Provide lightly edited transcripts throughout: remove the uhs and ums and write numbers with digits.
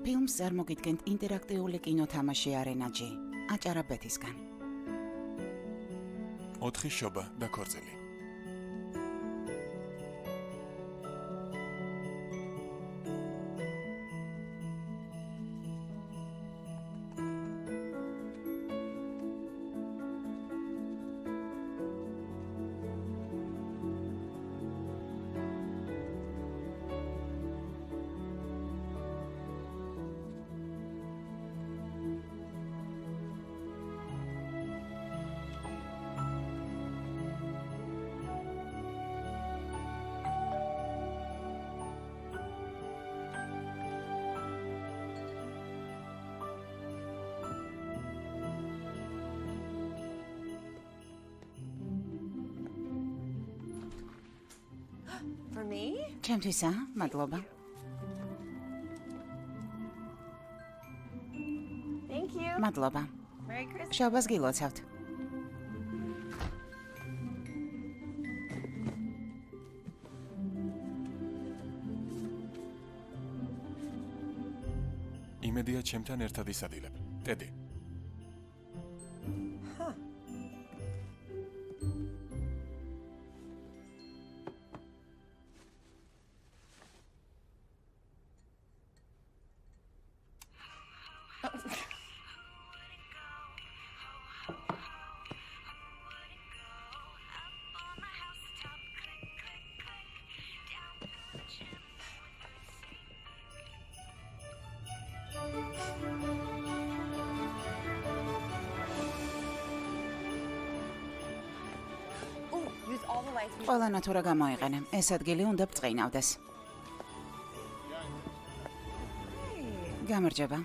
ფილმს წარმოგიდგენთ ინტერაქტიული კინოთამაში არენაჯი, აჭარა ბეთისგან. 4 შობა და ქორწილი. For me? ჩემთვისა, მადლობა. Thank you. მადლობა. Merry Christmas. შობას გილოცავთ. იმედია ჩემთან ერთად ისადილებ. ტედი. Use all the lights. ყველა ნათურა გამოიყენე. ეს ადგილი უნდა ბრწყინავდეს. გამარჯობა.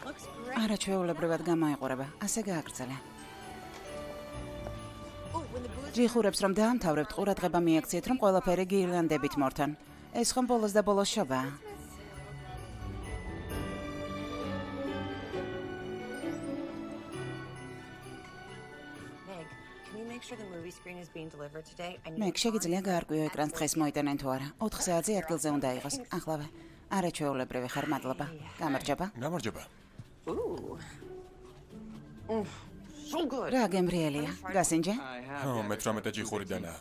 Looks great. არაჩვეულებრივად გამოიყურება. ასე გააგრძელე. When the booze ჯიხურებს რომ დაამთავრებთ, ყურადღება მიაქციეთ, რომ ყველაფერი გირლანდებით მორთონ. ეს ხომ ბოლოს და ბოლოს შობაა. Meg, can you make sure the movie screen is being delivered today? I need მე შეგიძლია გაარკვიო ეკრანს დღეს მოიტანენ თუ არა. 4 საათზე ადგილზე უნდა იყოს. ახლავე. არაჩვეულებრივი ხარ, მადლობა. გამარჯობა. გამარჯობა. Ooh. So good. რა გემრიელია. გასინჯე? ხო, მე 18 ჯიხურიდანაა.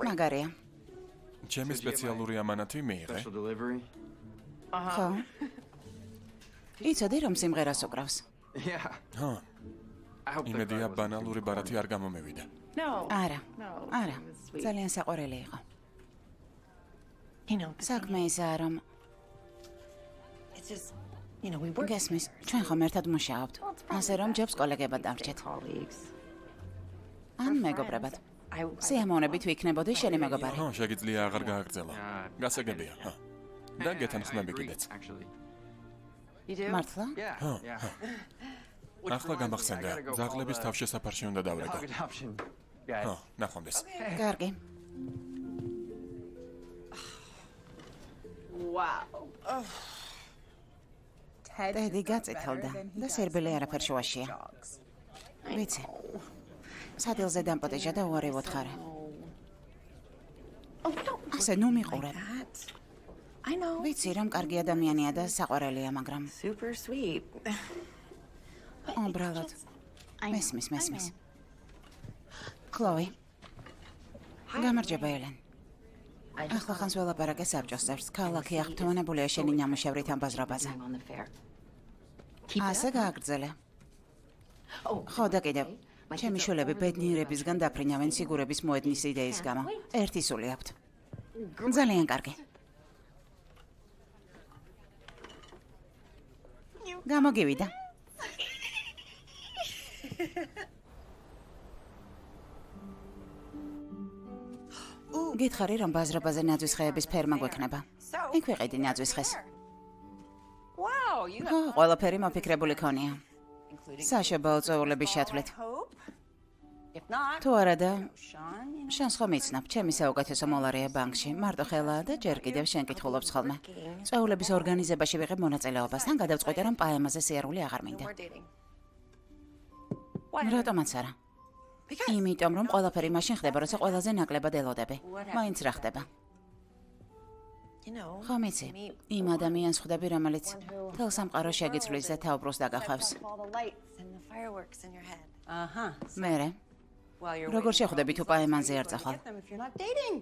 მაგარია. ჩემი სპეციალური ამანათი მიიღე. Special delivery? ხო. იცოდი რომ სიმღერას უკრავს. Yeah. ხო, I hope the იმედია guy was- ბანალური ბარათი არ გამომევიდა. No. არა. No. არა. it was sweet. ძალიან საყვარელი იყო. You know, საქმე ისაა რომ it's just, you know, we work გესმის, ჩვენ ხომ ერთად მუშაობთ. ასე რომ ჯობს კოლეგებად დამრჩეთ. colleagues. ან მეგობრებად. I სიამოვნებით ვიქნებოდი შენი მეგობარი. ხო, შეგიძლია აღარ გააგრძელო. გასაგებია, ხო. და გეთანხმები agree, კიდეც. actually. You do? მართლა? Yeah. Huh, Yeah. ახლა გამახსენდა, ძაღლების თავშესაფარში უნდა დავრეკო. Dog adoption. Guys. ხო, ნახვამდის. კარგი. Wow. ტედი გაწითელდა და სერბილი არაფერ შუაშია. ვიცი. სადილზე დამპოტეჟა და უარი ვოთხარე. Oh, no. ასე ნუ მიყურე. That. I know. ვიცი რომ კარგი ადამიანია და საყვარელია, მაგრამ Super sweet. უბრალოდ მესმის. ქლოვი. გამარჯობა ელენ. ახლა ხანს ველაპარაკე საბჭოს წევრს. ქალაქი აღფრთოვანებულია შენი ნამუშევრით ამ ბაზრობაზე. I'm on the fair. ასე გააგრძელე. Oh, ხო და კიდევ. ჩემი შვილები ბედნიერებისგან დაფრინავენ სიგურების მოედნის იდეის გამო. ერთი სული აქვთ. ძალიან კარგი. გამოგივიდა. გითხარი რომ ბაზრობაზე ნაძვის ხეების ფერმა გვექნება. იქ ვიყიდი ნაძვის ხეს. wow, you ხო, ყველაფერი მოფიქრებული ქონია. საშობაო წვეულების შეთვლით. hope. If not, თუ არა და Sean, შენს ხომ იცნობ, ჩემი საუკეთესო მოლარია ბანკში, მარტო ხელაა და ჯერ კიდევ შენ კითხულობს ხოლმე. წვეულების ორგანიზებაში ვიღებ მონაწილეობას, თან გადავწყვიტე რომ პაემაზე სიარული აღარ მინდა. we're dating. რატომაც არა? იმიტომ რომ ყველაფერი მაშინ ხდება, როცა ყველაზე ნაკლებად ელოდები. მაინც რა ხდება? You know, ხომ იცი, meet იმ ადამიანს ხვდები, რომელიც თელ სამყაროს შეგიცვლის და თაუბროს დაგახავს. all the lights and the fireworks in your head. მერე, While you're როგორ შეხვდები თუ პაემანზე არ წახვალ? get them if you're not dating.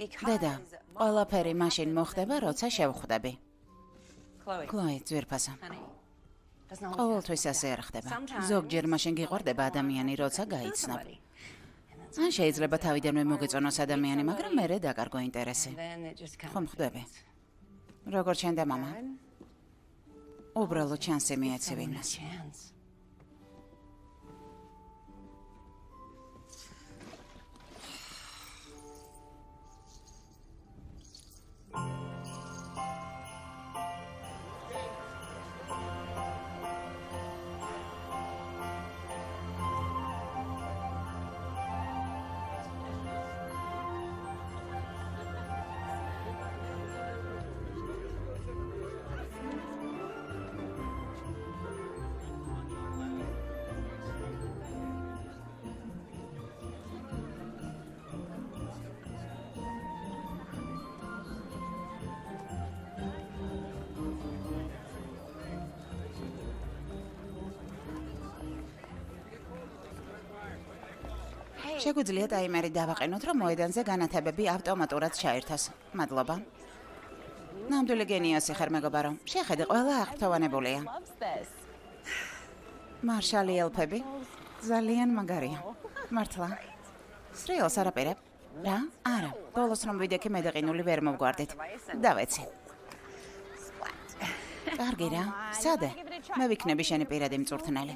დედა, ყველაფერი მაშინ მოხდება, როცა შევხვდები. Chloe, კლოი, ძვირფასო. honey, doesn't always ყოველთვის ასე არ ხდება. ზოგჯერ მაშინ გიყვარდება ადამიანი, როცა გაიცნობ. somebody. ან შეიძლება თავიდანვე მოგეწონოს ადამიანი, მაგრამ მერე დაკარგო ინტერესი. Then it just comes. ხომ ხვდები? როგორ ჩენდა მამა? უბრალოდ ჩანსი მიეცი ვინმეს. Chance. შეგვიძლია ტაიმერი დავაყენოთ, რომ მოედანზე განათებები ავტომატურად ჩაერთოს. მადლობა. ნამდვილი გენიოსი ხარ მეგობარო. შეხედე, ყველა აღფრთოვანებულია. მარშალი ელფები ძალიან მაგარია. მართლა. სრიალს არაპირებ? რა? არა. ბოლოს რომ ვიდექი მედეყინული ვერ მოვგვარდით. დავეცი. კარგი რა. სადე? მე ვიქნები შენი პირადი მწვრთნელი.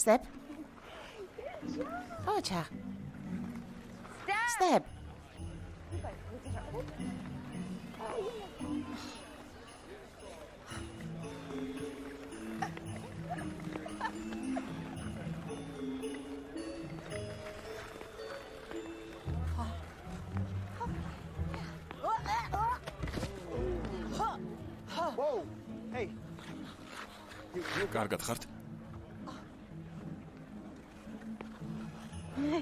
Step. ოჩა. Step. Whoa! Hey! კარგად ხართ?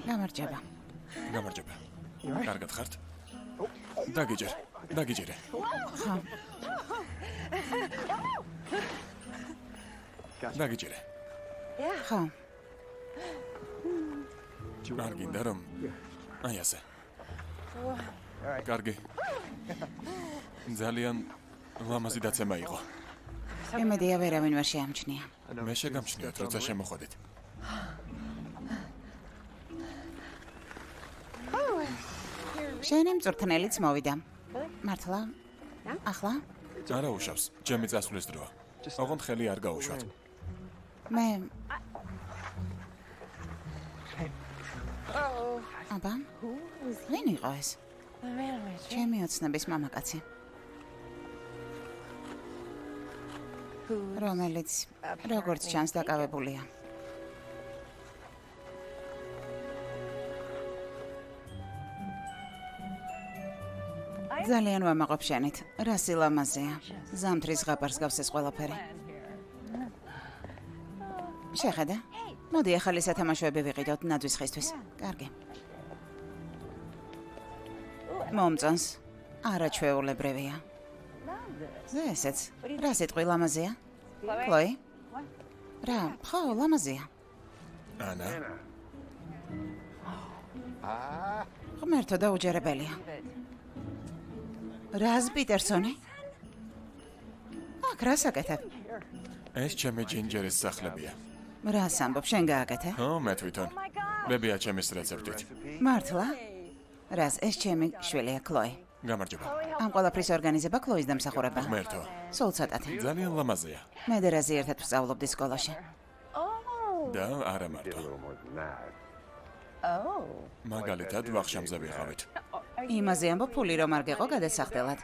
გამარჯობა. გამარჯობა. კარგად ხართ? დაგიჯერე. ხო. დაგიჯერე. ხო. არ გინდა რომ აი ასე. კარგი. ძალიან ლამაზი დაცემა იყო. იმედია ვერავინ ვერ შეამჩნია. მე შეგამჩნიოთ, როცა შემოხვედით. შენი მწვრთნელიც მოვიდა. მართლა? ახლა? არა უშავს, ჩემი წასვლის დროა. ოღონდ ხელი არ გაუშვათ. მე აბა? ვინ იყო ეს? ჩემი ოცნების მამაკაცი. რომელიც როგორც ჩანს დაკავებულია. ძალიან ვამაყობ შენით. რა სილამაზეა. ზამთრის ზღაპარს გავს ეს ყველაფერი. შეხედე. მოდი ახალი სათამაშოები ვიყიდოთ ნაძვის ხისთვის. კარგი. მომწონს. არაჩვეულებრივია. ესეც. რა სიტყვი ლამაზია? კლოი? რა, ხო, ლამაზია. ანა, ღმერთო და უჯერებელია. რაზ პიტერსონი? აქ რა საკეთებ? ეს ჩემი ჯინჯერის სახლებია. რას ამბობ, შენ გააკეთე? ო, მე თვითონ. ბებია ჩემის რეცეპტით. მართლა? რას, ეს ჩემი შვილია კლოი. გამარჯობა. ამ ყველაფრის ორგანიზება კლოის დამსახურება. ღმერთო. სულ ცოტათი. ძალიან ლამაზია. მე და რაზი ერთად ვსწავლობდი სკოლაში. და არა მარტო. მაგალითად ვახშამზე ვიყავით. იმაზე ამბობ, ფული რომ არ გეყო გადასახდელად.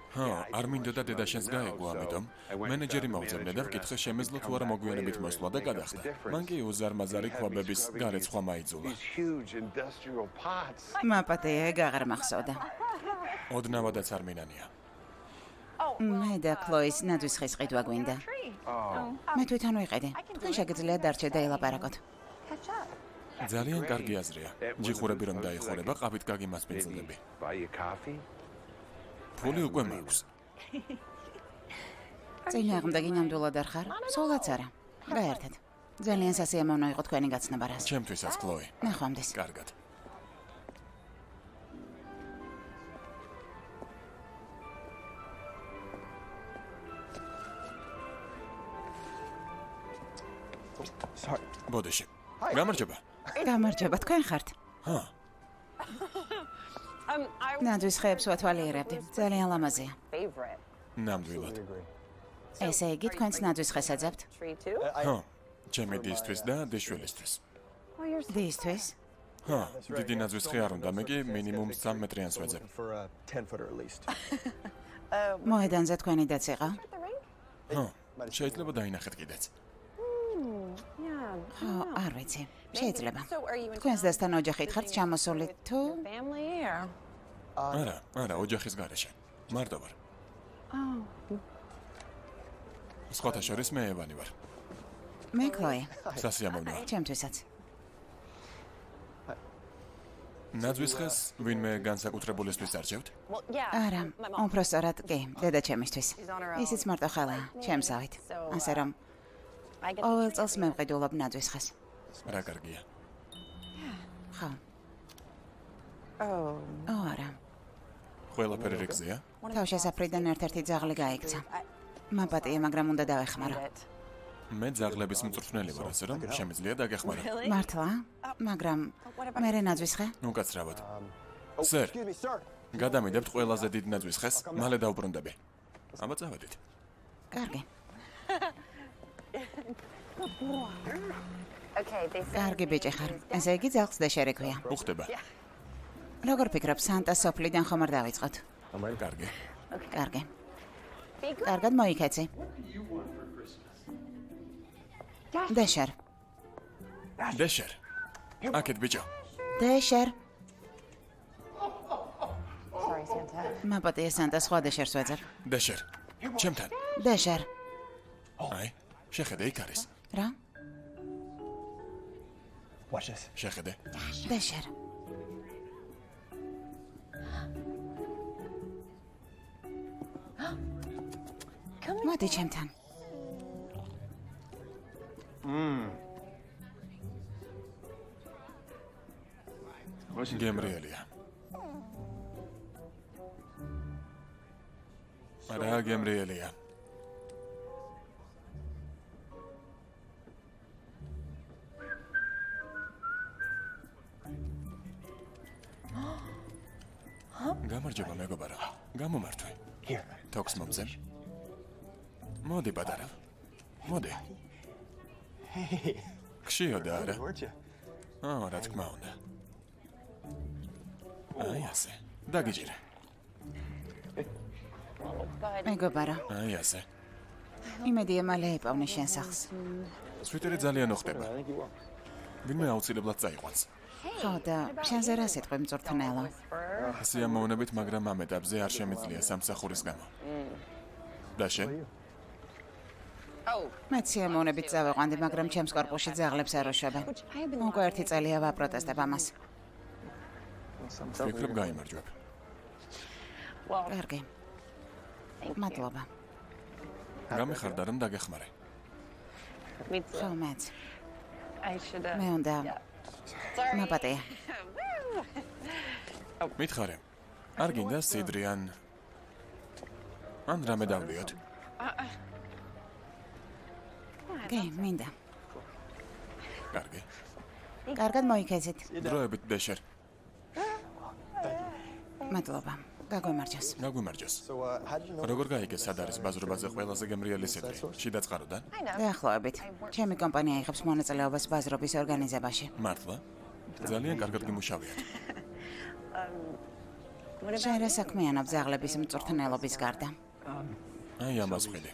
ჰა, არ მინდოდა დედაშენს გაეგო, ამიტომ მენეჯერი მოვძებნე და ვკითხე შემეძლო თუ არა მოგვიანებით მოსვლა და გადახდა. მან კი უზარმაზარი ქვაბების გარეცხვა მაიძულა. მაპატე ეგ აღარ მახსოვდა. ოდნავადაც არ მინანია. მე და ქლოის ნაძვისხის ყიდვა გვინდა. მე თვითონ ვიყიდე. თქვენ შეგიძლიათ დარჩეთ და ელაპარაკოთ. ძალიან კარგი აზრია. ჯიხურები რომ დაიხურება, ყავით გაგიმასპინძლები. ფული უკვე მაქვს. წინააღმდეგი ნამდვილად არ ხარ? სულაც არა. გაერთეთ. ძალიან სასიამოვნო იყო თქვენი გაცნობა რას. ჩემთვისაც, ქლოი. ნახვამდის. კარგად. Sorry. ბოდიში. გამარჯობა. გამარჯობა, თქვენ ხართ? ჰა, ნაძვისხეებს ვათვალიერებდი. ძალიან ლამაზია. ნამდვილად. ესე იგი, თქვენც ნაძვისხეს აძებთ? ჰა, ჩემი დისთვის და დიშვილისთვის. დისთვის? ჰა, დიდი ნაძვისხე არ უნდა, მე კი მინიმუმ 3 მეტრიანს ვეძებ. For a 10-footer at least. მოედანზე თქვენი დაც იყო? ჰა, შეიძლება დაინახეთ კიდეც. ხო, არ ვიცი. შეიძლება. თქვენს დასთან ოჯახით ხართ ჩამოსული თუ? არა, ოჯახის გარეშე. მარტო ვარ. სხვათა შორის მე ევანი ვარ. მე ქლოი. სასიამოვნოა. ჩემთვისაც. ნაძვისხეს ვინმე განსაკუთრებულისთვის არჩევთ? არა, უბრალოდ კი, დედა ჩემისთვის. ისიც მარტო ხალაა, ჩემსავით. ასე რომ ყოველ წელს მე ვყიდულობ ნაძვისხეს. რა კარგია. ხო. არა. ყველაფერი რიგზეა? თავშესაფრიდან ერთ-ერთი ძაღლი გაიქცა. მაპატია, მაგრამ უნდა დავეხმარო. მე ძაღლების მწვრთნელი ვარ, ასე რომ შემიძლია დაგეხმარო. მართლა? მაგრამ მერე ნაძვისხე? უკაცრავად. სერ, Excuse me, sir. გადამიდებთ ყველაზე დიდ ნაძვისხეს, მალე დავბრუნდები. აბა წავედით. კარგი. Okay, კარგი ბიჭი ხარ. ესე იგი ძაღლს დეშერი ქვია. უხდება. როგორ ფიქრობ, სანტა სოფლიდან ხომ არ დავიწყოთ? კარგი. კარგი. კარგად მოიქეცი. დეშერ. დეშერ. აკეთ ბიჭო. დეშერ. Sorry, Santa. მაპატია სანტა სხვა დეშერს ვეძებ. დეშერ. ჩემთან. დეშერ. აი, შეხედე იქ არის. რა? Watch this. შეხედე. დეშერ. მოდი ჩემთან. გემრიელია. რა გემრიელია. გამარჯობა მეგობარო. გამომართვე. Here. თოქს მომძე. მოდი პატარა. მოდი. ხშიოდა არა? Weren't you? რა თქმა უნდა. აი ასე. დაგიჯერე. მეგობარო, აი ასე. იმედია მალე იპოვნე შენ სახლს. სვიტერი ძალიან უხდება. I think you will. ვინმე აუცილებლად წაიყვანს. ხო და შენზე რა სიტყვი მწვრთნელო? სიამოვნებით, მაგრამ ამ ეტაპზე არ შემიძლია სამსახურის გამო. და შენ? მე სიამოვნებით წავიყვანდი, მაგრამ ჩემს კორპუსში ძაღლებს არ უშვებენ. უკვე 1 წელია ვაპროტესტებ ამას. ვფიქრობ გაიმარჯვებ. კარგი. მადლობა. გამიხარდა რომ დაგეხმარე. ხო, მეც. I should მე უნდა მაპატია. მითხარე. არ გინდა სიდრი ან რამე დავლიოთ? კი, მინდა. კარგი. კარგად მოიქეცით. დროებით დეშერ. მადლობა. გაგვემარჯოს. გაგვიმარჯოს. So, how did you know? როგორ გაიგე სად არის ბაზრობაზე ყველაზე გემრიელი სიდრი? შიდა წყაროდან? დაახლოებით. ჩემი კომპანია იღებს მონაწილეობას ბაზრობის ორგანიზებაში. მართლა? ძალიან კარგად გიმუშავიათ. შენ რა საქმიანობ ძაღლების მწვრთნელობის გარდა? აი ამას ხვილი.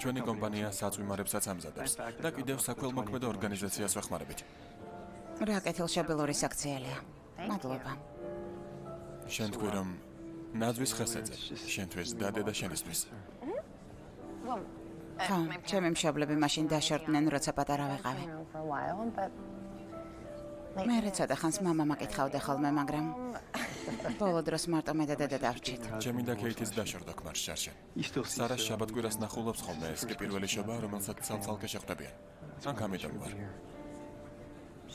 ჩვენი კომპანია საწვიმარებსაც ამზადებს და კიდევ საქველმოქმედო ორგანიზაციას ვეხმარებით. რა კეთილშობილური საქციელია. მადლობა. შენ თქვი რომ ნაძვის ხესეძე, შენთვის დადე და შენისთვის. ხო, ჩემი მშობლები მაშინ დაშორდნენ, როცა პატარა ვიყავი. მე ცოტა ხანს მამა მაკითხავდა ხოლმე, მაგრამ ბოლო დროს მარტო მე და დედა დავრჩით. ჩემი და კეითის დაშორდა ქმარს შარშენ. სარა შაბათკვირას ნახულობს ხოლმე, ეს კი პირველი შობა, რომელსაც ცალ-ცალკე შეხვდებიან. ან გამიტომ ვარ.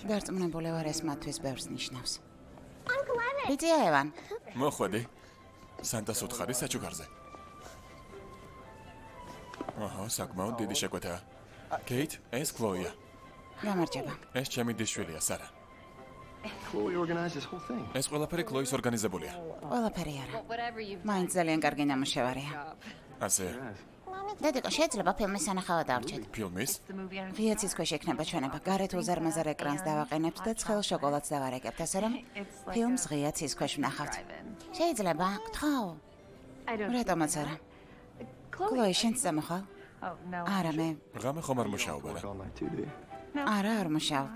დარწმუნებული ვარ, ეს მათთვის ბევრს ნიშნავს. ბიძია ევან, მოხვედი. სანტას უთხარი საჩუქარზე. აჰა, საკმაოდ დიდი შეკვეთაა. კეით, ეს ქლოია. გამარჯობა. ეს ჩემი დიშვილია, სარა. Chloe organized this whole thing. ეს ყველაფერი ქლოის ორგანიზებულია. ყველაფერი არა. მაინც ძალიან კარგი ნამუშევარია. ასე, დედიკო, შეიძლება ფილმის სანახავად დავრჩეთ. ფილმის? ღიაცის ქვეშ ექნება ჩვენება. გარეთ უზარმაზარ ეკრანს დავაყენებთ და ცხელ შოკოლადს დავარეკებთ, ასე რომ ფილმს ღიაცის ქვეშ ვნახავთ. შეიძლება? გთხოვ. რატომაც არა? ქლოი, შენც წამოხვალ? არა, მე. ღამე ხომ არ მუშაობა რა. All night too, do you? არა, არ მუშაობ.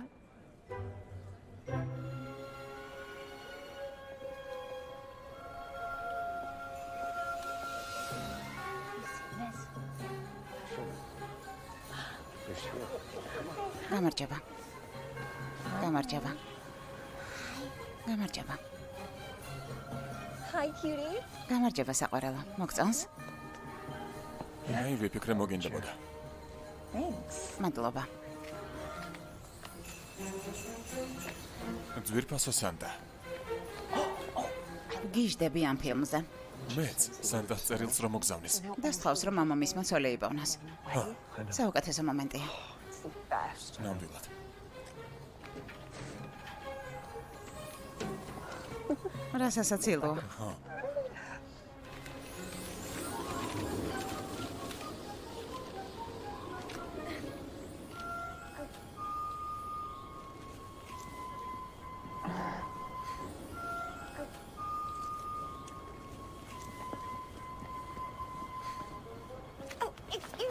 გამარჯობა. გამარჯობა. გამარჯობა. Hi, cutie. გამარჯობა საყვარელო. მოგწონს? აი, ვიფიქრე მოგინდებოდა. Thanks. მადლობა. ძვირფასო სანტა. გიჟდები ამ ფილმზე. მეც სანტას წერილს რომ მოგზავნის. დასთხოვს, რომ მამამისმა ცოლი იბოვნას. საუკეთესო მომენტია. ნამდვილად. რასასაცილოა.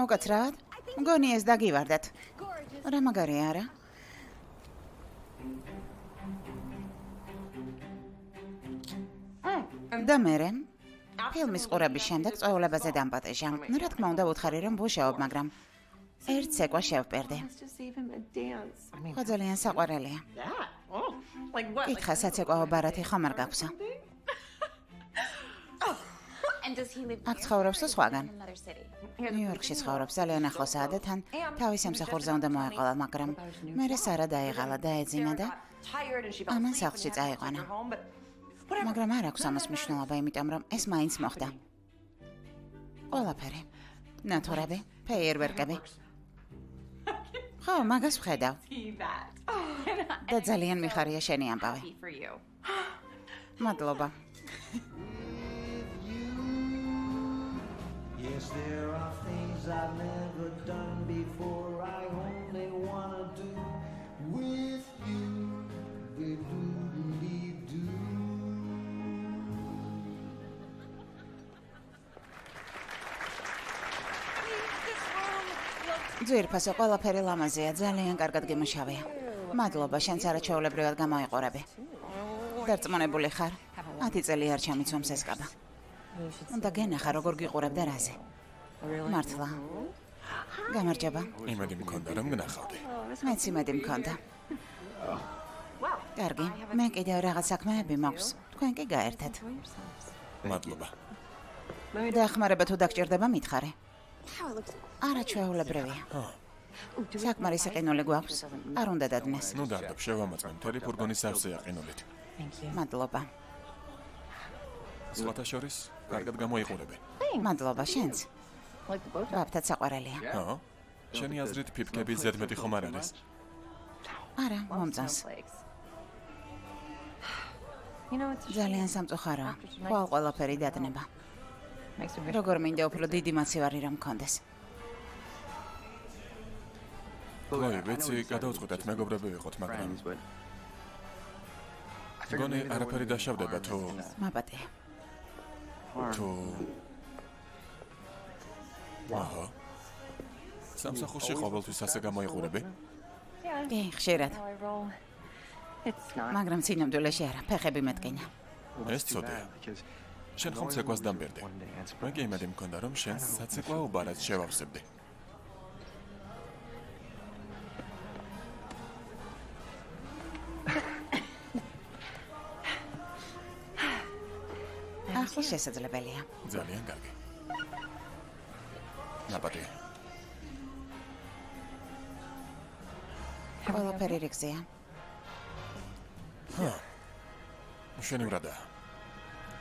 უკაცრავად? მგონი ეს დაგივარდათ. რა მაგარია არა? და მერე? ფილმის ყურების შემდეგ წვეულებაზე დამპატეჟა. რა თქმა უნდა ვუთხარი რომ ვუშაობ, მაგრამ ერთ ცეკვა შევპერდი. ხო ძალიან საყვარელია. კითხა საცეკვაო ბარათი ხომ არ გაქვსო? აქ ცხოვრობს თუ სხვაგან? ნიუ-იორკში ცხოვრობს, ძალიან ახლოსაა და თან თავის ემსახურზე უნდა მოეყოლა, მაგრამ მერე სარა დაეღალა და ეძინა და ამან სახლში წაიყვანა. მაგრამ არ აქვს ამას მნიშვნელობა, იმიტომ რომ ეს მაინც მოხდა. ყველაფერი. ნათურები, ფეიერვერკები. ხო, მაგას ვხედავ. და ძალიან მიხარია შენი ამბავი. მადლობა. Yes, there are things I've never done before. I only wanna do with you. Be-do-do-be-do. ძვირფასო, ყველაფერი ლამაზია, ძალიან კარგად გემუშავია. მადლობა, შენც არაჩვეულებრივად გამოიყურები. დარწმუნებული ხარ? 10 წელი არ ჩამიცვამს ეს კაბა. უნდა გენახა როგორ გიყურებ და რაზე. მართლა. გამარჯობა. იმედი მქონდა რომ გნახავდი. მეც იმედი მქონდა. კარგი, მე კიდევ რაღაც საქმეები მაქვს. თქვენ კი გაერთეთ. მადლობა. დაახმარება თუ დაგჭირდება მითხარი. არაჩვეულებრივია. საკმარისი ყინული გვაქვს. არ უნდა დადნეს. ნუ დარდობ, შევამოწმე მთელი ფურგონის სავსე აყინულით. მადლობა. სხვათა შორის, კარგად გამოიყურები. მადლობა შენც. ბაბთაც საყვარელია. ხო? შენი აზრით ფიფკები ზედმეტი ხომ არ არის? არა, მომწონს. ძალიან სამწუხაროა. ხვალ ყველაფერი დადნება. როგორ მინდა უფრო დიდი მაცივარი რომ მქონდეს. ქლოი, ვიცი, გადავწყვეტეთ მეგობრები ვიყოთ, მაგრამ Friends, but გონი არაფერი დაშავდება თუ მაპატია. თუ აჰა სამსახურში ყოველთვის ასე გამოიყურები? კი, ხშირად. მაგრამ სინამდვილეში არა, ფეხები მეტკინა. ეს ცუდია. შენ ხომ ცეკვას დამბერდი. მე კი იმედი მქონდა, რომ შენ საცეკვაო ბარათს შევავსებდი. ახლა შესაძლებელია. ძალიან კარგი. ნაპატი. ყველაფერი რიგზეა. შენი ვრადა.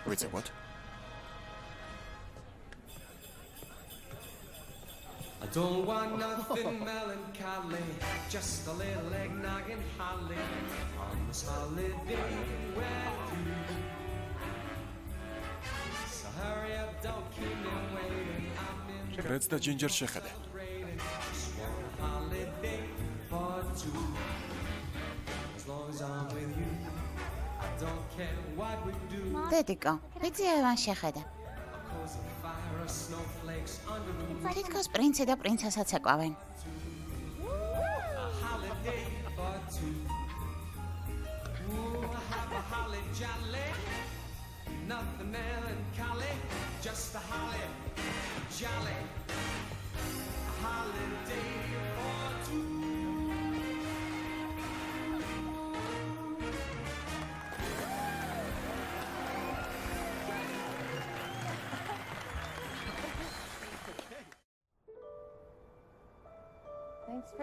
ვიცებოთ? I don't want nothing melancholy, just a little eggnog and holly on this holiday with you. So hurry up, don't keep me waiting. I'm in კრეც და ჯინჯერ შეხედე. holiday for two. As long as I'm with you, I don't care what we do. დედიკო, ვიცი ავან შეხედა. Cause of fire or snowflakes under the moon. თითქოს პრინცი და პრინცესაც ეკვავენ. Holiday for two. Ooh, have a holly jolly. Nothing melancholy, just a holly jolly. A holiday for two.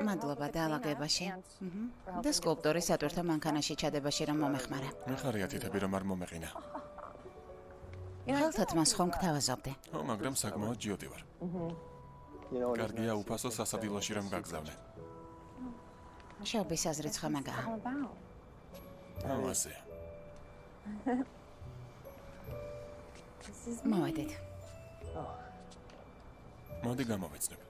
მადლობა დაალაგებაში. და სკულპტურის სატვირთო მანქანაში ჩადებაში რომ მომეხმარა. მიხარია თითები რომ არ მომეყინა. ხელთათ მას ხომ გთავაზობდი. ო, მაგრამ საკმაოდ ჯიოტი ვარ. კარგია უფასო სასადილოში რომ გაგზავნე. შობის აზრიც ხომაგაა. ასე. მოვედით. მოდი გამოვეცნებ.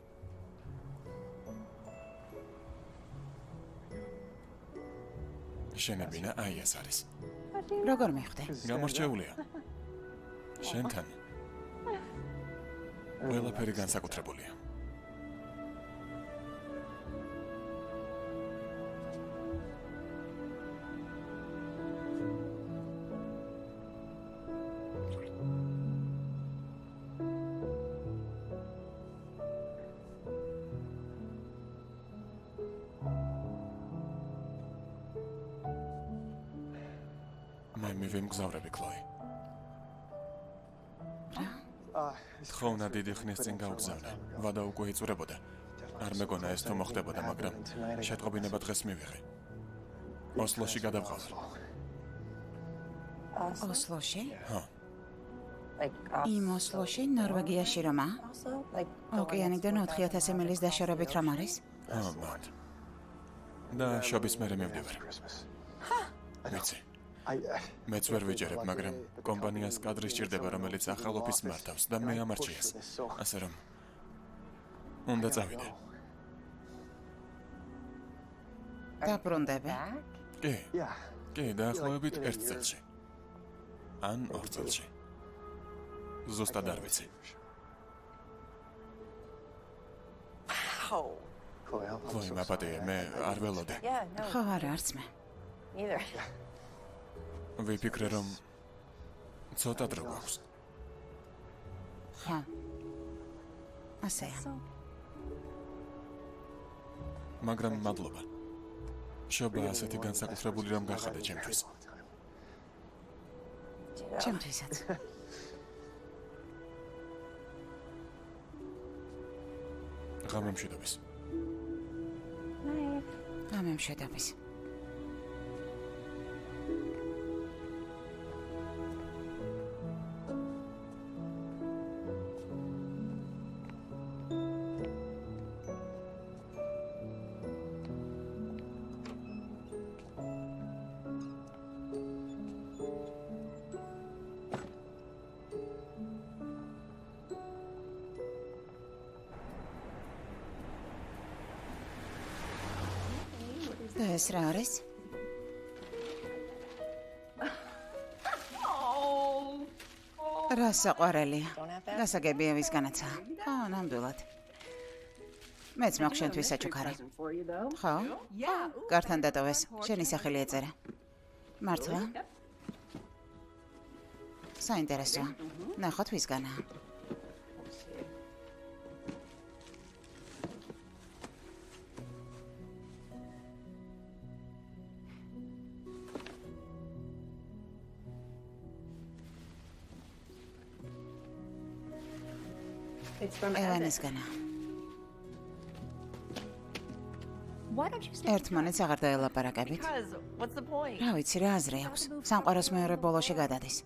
შენებინა აი ეს არის. როგორ მიხვდი? გამორჩეულია. შენთან ყველაფერი განსაკუთრებულია. მე მივემგზავრები, ქლოი. თხოვნა დიდი ხნის წინ გავგზავნე. ვადა უკვე იწურებოდა. არ მეგონა ეს თუ მოხდებოდა, მაგრამ შეტყობინება დღეს მივიღე. ოსლოში გადავყავ. ოსლოში? ჰა, იმ ოსლოში, ნორვეგიაში რომა? ოკეანიდან 4000 მილის დაშორებით რომ არის? ჰა, მანდ. და შობის მერე მივდივარ. ვიცი. მეც ვერ ვიჯერებ, მაგრამ კომპანიას კადრი სჭირდება, რომელიც ახალ ოფისს მართავს და მე ამარჩიეს. ასე რომ უნდა წავიდე. დაბრუნდები? კი. კი, დაახლოებით 1 წელში. ან 2 წელში. ზუსტად არ ვიცი. ქლოი, მაპატია, მე არ ველოდე. ხო, არა, არც მე. ვიფიქრე, რომ ცოტა დრო გვაქვს. ხა. ასეა. მაგრამ მადლობა. შობა ასეთი განსაკუთრებული რომ გახადე ჩემთვის. ჩემთვისაც. ღამემშვიდობის. გამემშვიდობის. და ეს რა არის? რა საყვარელია. გასაგებია ვისგანაცაა. ხო, ნამდვილად. მეც მაქვს შენთვის საჩუქარი. ხო? გართან დატოვეს. შენი სახელი ეწერა. მართლა? საინტერესოა. ნახოთ ვისგანაა. ევანისგანაა. ერთმანეთს აღარ დაელაპარაკებით. რა ვიცი, რა აზრი აქვს. სამყაროს მეორე ბოლოში გადადის.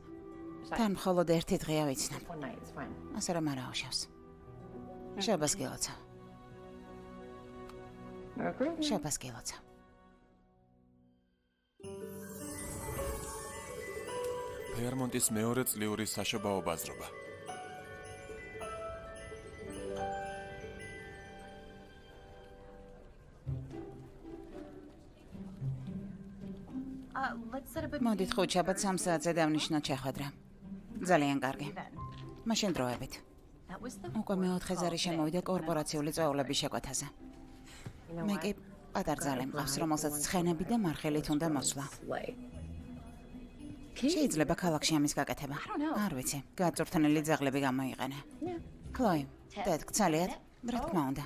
თან მხოლოდ ერთი დღეა ვიცნობ. ასე რომ არ აუშავს. შობას გილოცავ. შობას გილოცავ. ფერმონტის მეორე წლიური საშობაო ბაზრობა. მოდით ხუთშაბათ 3 საათზე დავნიშნოთ შეხვედრა. ძალიან კარგი. მაშინ დროებით. უკვე მეოთხე შემოვიდა კორპორაციული წვეულების შეკვეთაზე. მე კი პატარძალი მყავს, რომელსაც ცხენები და მარხილით უნდა მოსვლა. შეიძლება ქალაქში ამის გაკეთება. არ ვიცი, გაწურთნილი ძაღლები გამოიყენე. კლოი, დედ, გცალიათ? რა თქმა უნდა.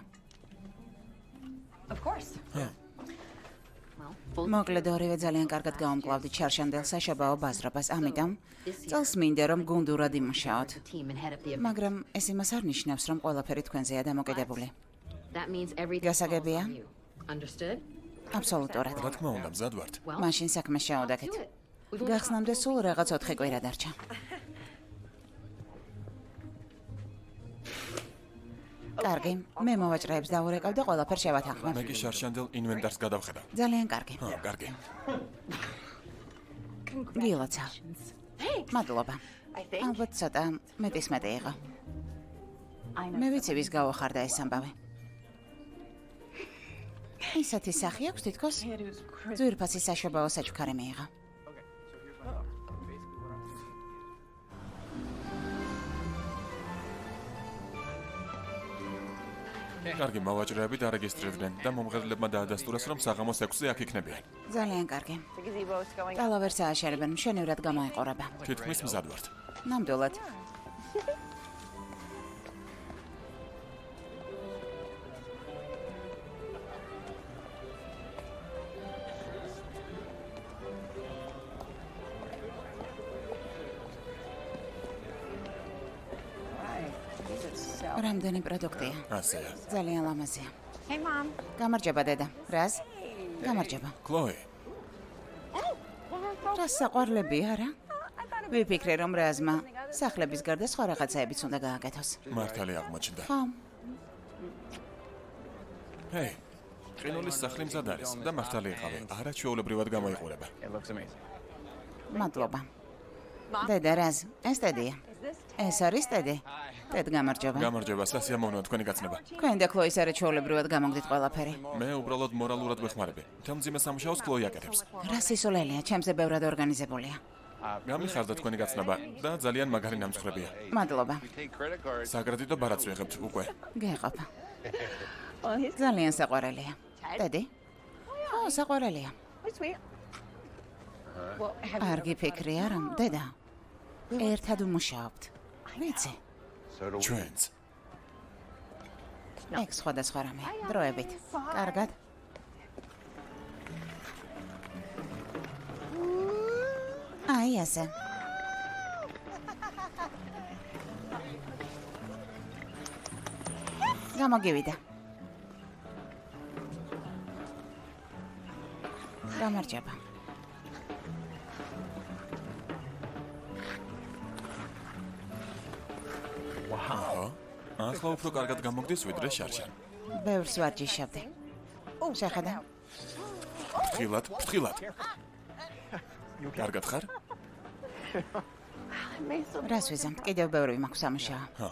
მოკლედ ორივე ძალიან კარგად გავამკლავდით შარშანდელ საშობაო ბაზრობას, ამიტომ წელს მინდა რომ გუნდურად იმუშაოთ. მაგრამ ეს იმას არ ნიშნავს, რომ ყველაფერი თქვენზეა დამოკიდებული. გასაგებია? აბსოლუტურად. რა თქმა უნდა, მზად ვართ. მაშინ საქმეს შევდაგეთ. გახსნამდე სულ რაღაც 4 კვირა დარჩა. კარგი, მე მოვაჭრეებს დავურეკავ და ყველაფერს შევათანხმებ. მე კი შარშანდელ ინვენტარს გადავხედავ. ძალიან კარგი. კარგი. გილოცავ. მადლობა. ალბათ ცოტა მეტისმეტი იყო. მე ვიცი ვის გავახარდა ეს ამბავი. ისეთი სახი აქვს თითქოს ძვირფასი საშობაო საჩუქარი მიიღო. კარგი, მოვაჭრეები დარეგისტრირდნენ და მომღერლებმა დაადასტურეს, რომ საღამოს 6-ზე აქ იქნებიან. ძალიან კარგი. ტალავერს ააშერებენ, მშვენივრად გამოიყურება. თითქმის მზად ვართ. ნამდვილად. რამდენი პროდუქტია? ასეა. ძალიან ლამაზია. გამარჯობა დედა. რას? გამარჯობა. კლოი, რა საყვარლებია რა? ვიფიქრე რომ რაზმა სახლების გარდა სხვა რაღაცაებიც უნდა გააკეთოს. მართალი აღმოჩნდა. ხო, ჰეი, ყინულის სახლი მზად არის და მართალი იყავი. არა ჩვეულებრივად გამოიყურება. მადლობა. დედა რაზ? ეს დედია. ეს არის დედი? დედ გამარჯობა. გამარჯობა, სასიამოვნოა თქვენი გაცნება. თქვენ და კლოის არა ჩვეულებრივად გამოგდით ყველაფერი. მე უბრალოდ მორალურად ვეხმარები. მთელ მძიმე სამუშაოს კლოი აკეთებს. რა სისულელია, ჩემზე ბევრად ორგანიზებულია. გამიხარდა თქვენი გაცნობა და ძალიან მაგარი ნამცხრებია. მადლობა. საკრედიტო ბარათს ვიღებთ უკვე. გეყოფა. ძალიან საყვარელია. დედი? ხო, საყვარელია. არ გიფიქრია რომ დედა ერთად ვმუშაობთ. ვიცი. ჩვენც. ეგ სხვადასხვა რამე. დროებით. კარგად. აი ასე. გამოგივიდა. გამარჯობა. აჰა. ახლა უფრო კარგად გამოგდის ვიდრე შარშან. ბევრს ვარჯიშობდი. შეხედა. ფრთხილად. კარგად ხარ? რას ვიზამთ? კიდევ ბევრი მაქვს სამუშაო. ჰა.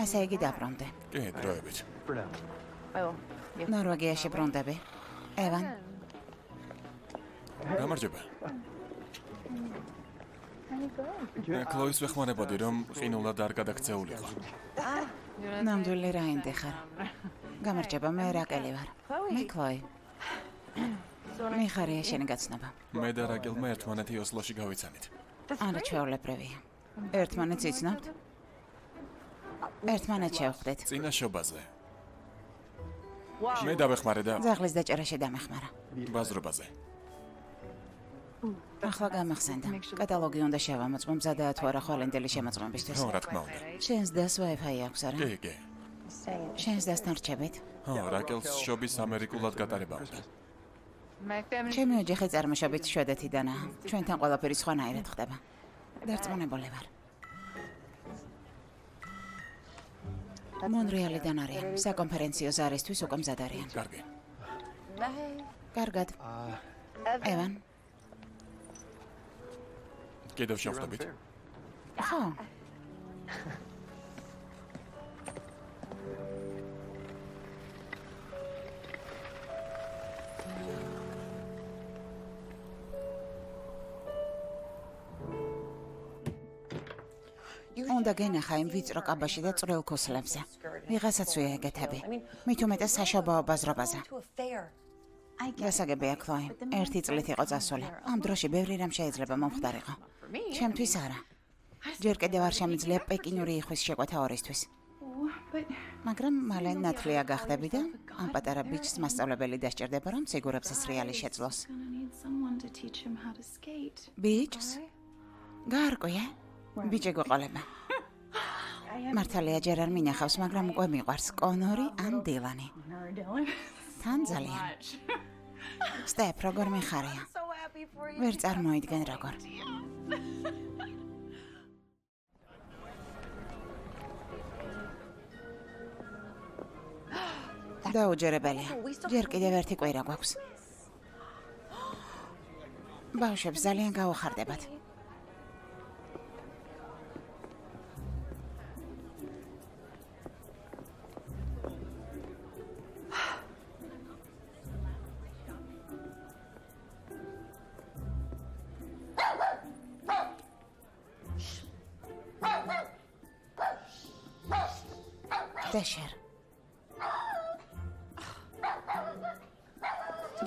ესე იგი დაბრუნდე. კი, დროებით. ნორვეგიაში ბრუნდები. ევან, გამარჯობა. კლოის ვეხმარებოდი, რომ ყინულად არ გადაქცეულიყო. ნამდვილი რაინდი ხარ. გამარჯობა, მე რაკელი ვარ. მე კლოი. მიხარია შენი გაცნობა. მე და რაკელმა ერთმანეთი ოსლოში გავიცანით. არა ჩვეულებრივია. ერთმანეთს იცნობთ? ერთმანეთს შევხვდით. წინაშობაზე. მე დავეხმარე და ძაღლის დაჭერაში დამეხმარა. ბაზრობაზე. ახლა გამახსენდა. კატალოგი უნდა შევამოწმო მზადაა თუ არა ხვალინდელი შემოწმებისთვის. ხო, რა თქმა უნდა. შენს დას Wi-Fi აქვს არა? კი. შენს დასთან რჩებით? ხო, რაკელს შობის ამერიკულად გატარება უნდა. ჩემი ოჯახი წარმოშობით შვედეთიდანაა. ჩვენთან ყველაფერი სხვანაირად ხდება. დარწმუნებული ვარ. მონრეალიდან არიან. საკონფერენციო ზარისთვის უკვე მზად არიან. კარგი. კარგად. ევან. კიდევ შევხვდებით. ხო. უნდა გენახა იმ ვიწრო კაბაში და წვრილ ქუსლებზე. ვიღაცაცვია ეგეთები. მით უმეტეს საშობაო ბაზრობაზე. გასაგებია კლოი. 1 წლით იყო წასული. ამ დროში ბევრი რამ შეიძლება მომხდარიყო. ჩემთვის არა. ჯერ კიდევ არ შემიძლია პეკინური იხვის შეკვეთა ორისთვის. მაგრამ მალე ნათლია გახდები და ამ პატარა ბიჭს მასწავლებელი დასჭირდება, რომ სიგურებს ეს რეალი შეძლოს. ბიჭს? გარკვია? ბიჭი გვეყოლება. მართალია ჯერ არ მინახავს, მაგრამ უკვე მიყვარს კონორი ან დილანი. თან ძალიან. სტეფ, როგორ მიხარია? ვერ წარმოიდგენ როგორ. დაუჯერებელია. ჯერ კიდევ ერთი კვირა გვაქვს. ბავშვებს ძალიან გაუხარდებათ. დაშერ.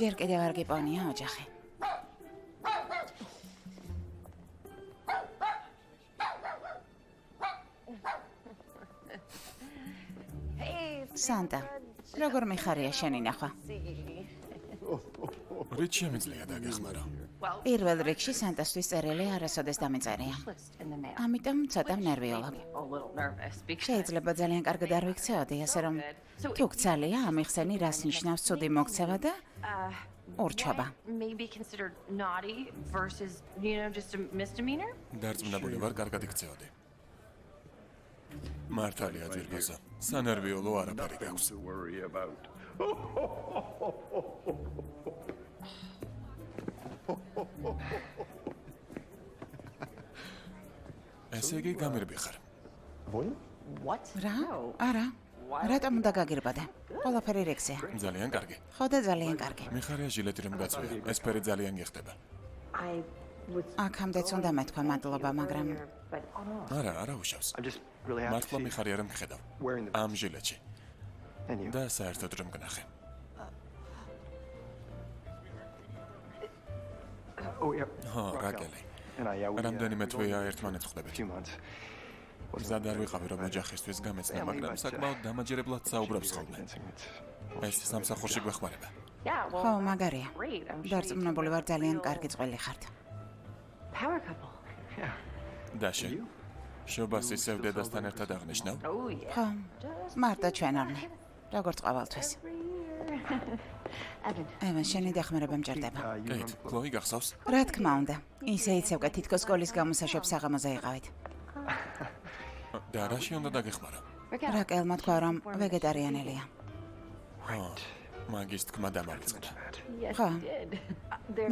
ჯერ კიდევ არ გიპოვნია ოჯახი. სანტა, როგორ მიხარია შენი ნახვა? რით შემიძლია დაგეხმარო? პირველ რიგში სანტასთვის წერილი არასოდეს დამეწერია. ამიტომ ცოტა ნერვიულობ. შეიძლება ძალიან კარგად არ ვიქცეოდი, ასე რომ თუ გცალია ამიხსენი რას ნიშნავს ცუდი მოქცევა და ურჩობა. დარწმუნებული ვარ, კარგად იქცეოდი. მართალია ძირფასო. სანერვიულო არაფერი გაქვს. ესე იგი გამირბი ხარ. რა? არა. რატომ უნდა გაგირბადე? ყველაფერი რიგზეა. ძალიან კარგი. ხო და ძალიან კარგი. მიხარია ჟილეტი რომ გაწვია. ეს ფერი ძალიან გიხდება. აქამდეც უნდა მეთქვა მადლობა, მაგრამ არა უშავს. მართლა მიხარია რომ ხედავ. ამ ჟილეტში. და საერთოდ რომ გნახე. ხო, რაკელი. რამდენიმე თვეა ერთმანეთს ხვდებით. მზად არ ვიყავი რომ ოჯახისთვის გამეცნო, მაგრამ საკმაოდ დამაჯერებლად საუბრობს ხოლმე. ეს სამსახურში გვეხმარება. ხო, მაგარია. დარწმუნებული ვარ ძალიან კარგი წყვილი ხართ. დაშე. შობას ისევ დედასთან ერთად აღნიშნავ? ხო, მარტო ჩვენ არნი. როგორც ყოველთვის. ევან, შენი დახმარება მჭირდება. კეით, კლოი გახსავს? რა თქმა უნდა. ისე იცევ, თითქოს სკოლის გამოსაშვებ საღამოზე იყავით. და რაში უნდა დაგეხმარო? რაკელმა თქვა, რომ ვეგეტარიანელია. ხო, მაგის თქმა დამარცხდა. ხო.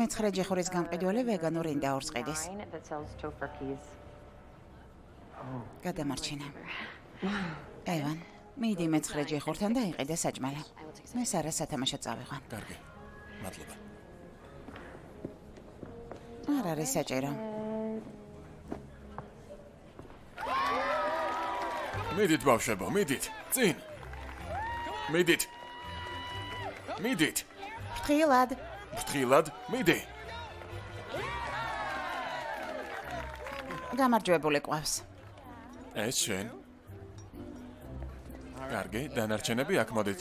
მე-9 ჯიხურის გამყიდველი ვეგანურ ინდაურს ყიდის. გადამარჩინე. ევან, მიდი მე-9 ჯიხურთან და იყიდე საჭმელი. მე სარას სათამაშოდ წავიყვან. კარგი. მადლობა. არ არის საჭირო. მიდით ბავშვებო, მიდით. წინ. მიდით. მიდით. ფრთხილად. ფრთხილად, მიდი. გამარჯვებული ყავს. ეს შენ. კარგი, დანარჩენები აქ მოდით.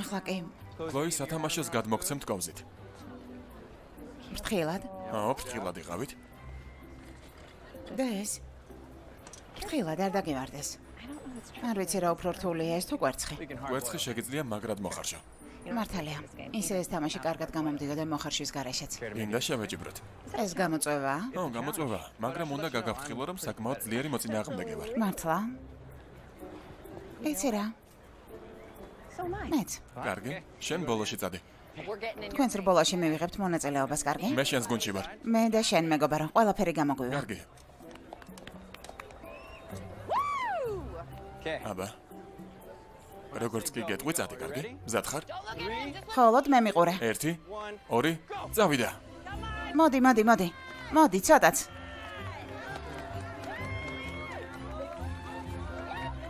ახლა კი. ქლოი სათამაშოს გადმოგცემთ კოვზით. ფრთხილად. ფრთხილად იყავით. და ეს? ფრთხილად არ დაგემარდეს. არ ვიცი რა უფრო რთულია ეს თუ კვერცხი. კვერცხი შეგიძლია მაგრად მოხარშო. მართალია. ისე ეს თამაში კარგად გამომდიოდა მოხარშვის გარეშეც. ინდა შევეჯიბროთ. ეს გამოწვევაა? გამოწვევა, მაგრამ უნდა გაგაფრთხილო, რომ საკმაოდ ძლიერი მოწინააღმდეგე ვარ. მართლა? იცი რა? მეც. კარგი, შენ ბოლოში წადი. თქვენს რბოლაში მივიღებთ მონაწილეობას, კარგი? მე შენს გუნდში ვარ. მე და შენ მეგობარო, ყველაფერი გამოგვივა. კარგი. აბა. როგორც კი გეტყვი, წადი, კარგი? მზად ხარ? ხოლოდ მე მიყურე. 1, 2, წავიდა. მოდი, მოდი, მოდი. მოდი, ცოტაც.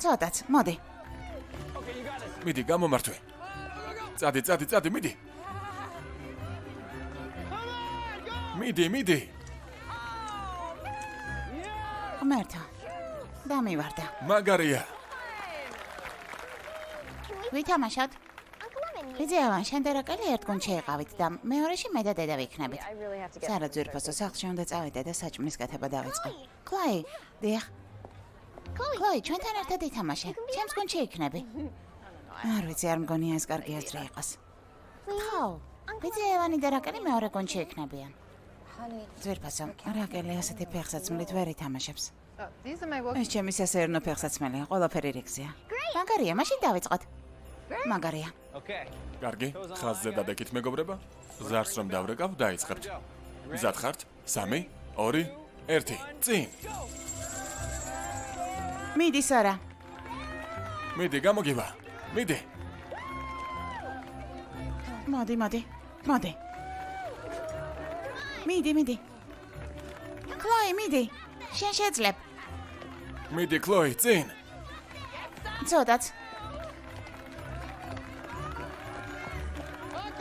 ცოტაც, მოდი. მიდი, გამომართვე. წადი, წადი, წადი, მიდი. მიდი, მიდი. ღმერთო. დამივარდა. მაგარია. ვითამაშოთ. ვიძიავან, შენ და რაკელი ერთ გუნდში იყავით და მეორეში მე და დედა ვიქნებით. სარა ძვირფასო სახლში უნდა წავიდე და საჭმლის კეთება დავიწყო. კლაი, დიახ. კლაი, ჩვენთან ერთად ითამაშე. ჩემს გუნდში იქნები. არ ვიცი, არ მგონია ეს კარგი აზრი იყოს. ხო, ვიძიავანი და რაკელი მეორე გუნდში იქნებიან. ძვირფასო, რაკელი ასეთი ფეხსაცმლით ვერ ითამაშებს. ეს ჩემი სასეირნო ფეხსაცმელია, ყველაფერი რიგზეა. მაგარია, მაშინ დავიწყოთ. მაგარია. კარგი, ხაზზე დადეკით მეგობრებო. ზარს რომ დავრეკავ, დაიწყებთ. მზად ხართ? 3, 2, 1, წინ. მიდი, სარა. მიდი, გამოგივა. მიდი. მოდი, მოდი. მოდი. მიდი, მიდი. კლაი, მიდი. შენ შეძლებ. მიდი, კლოი, წინ. ცოტაც.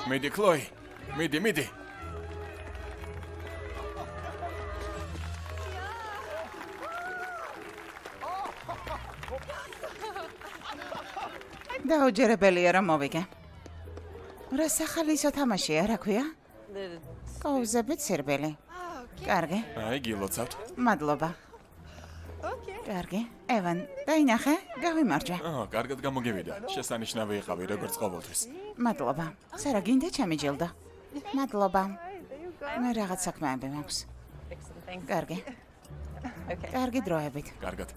მიდი, კლოი. მიდი, მიდი. დაუჯერებელია რომ მოვიგე. რა სახალისო თამაშია, რა ქვია? კოვზებით სირბილი. კარგი, აი, გილოცავთ. მადლობა. კარგი, ევან, დაინახე, გავიმარჯვე. კარგად გამოგივიდა. შესანიშნავი იყავი, როგორც ყოველთვის. მადლობა. სარა გინდა ჩემი ჯილდო? მადლობა. მე რაღაც საქმეები მაქვს. კარგი. კარგი დროებით. კარგად.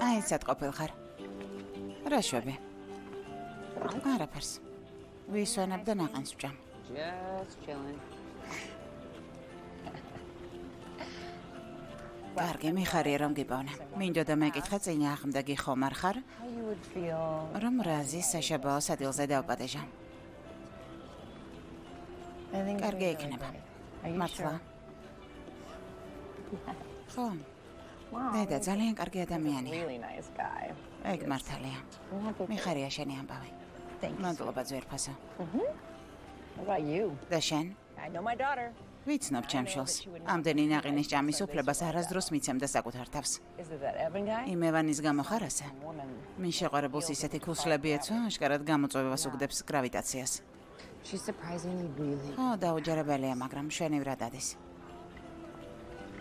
აი, სად ყოფილხარ? რა შვები? არაფერს. ვისვენებ და ნაყენს ვჭამ. Just chilling. კარგი, მიხარია რომ გიპოვნე. მინდოდა მეკითხა წინააღმდეგი ხომ არ ხარ? How you would feel? რომ რაზის საშაბაო სადილზე დავპატეჟა. I think it's კარგი really იქნება. great. Are you მართლა. sure? ხო, Wow. დედა ძალიან კარგი ადამიანია. Really nice guy. ეგ მართალია. I'm happy. მიხარია შენი ამბავი. Thank you. მადლობა ძვირფასო. What about you? და შენ? I know my daughter. ვიცნობ ჩემშულს. ამდენი ნაყინის ჭამის უფლებას არასდროს მიცემდა საკუთარ თავს. Is it that Evan guy? იმ ევანის გამო ხარ ასე? Woman. მინ შეყვარებულს ისეთი ქუსლები ეცვა, აშკარად გამოწვევას უგდებს გრავიტაციას. She's surprisingly really. ხო, დაუჯერებელია, მაგრამ შვენივრად ადის.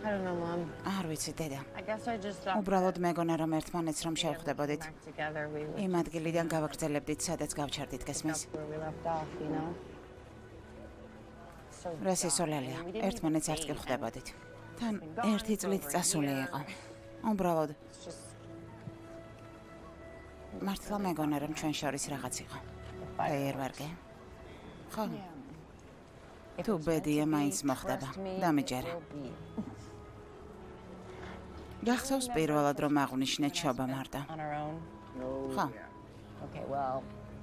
I don't know, Mom. არ ვიცი, დედა. I guess I just thought უბრალოდ მეგონა რომ ერთმანეთს რომ შევხვდებოდით. back together we would იმ ადგილიდან გავაგრძელებდით, სადაც გავჩერდით გესმის. pick up where we left off, you know? So რა სისულელია, ერთმანეთს არც კი ხვდებოდით. თან ერთი წლით წასული იყო. უბრალოდ it's just მართლა მეგონა რომ ჩვენ შორის რაღაც იყო. ფეიერვერკი. ხო, if თუ it's meant ბედია to be, მაინც მოხდება. trust me, დამიჯერე. it will be. გახსოვს პირველად რომ აღვნიშნეთ შობა მარტო. On our own. ხო, Okay, well,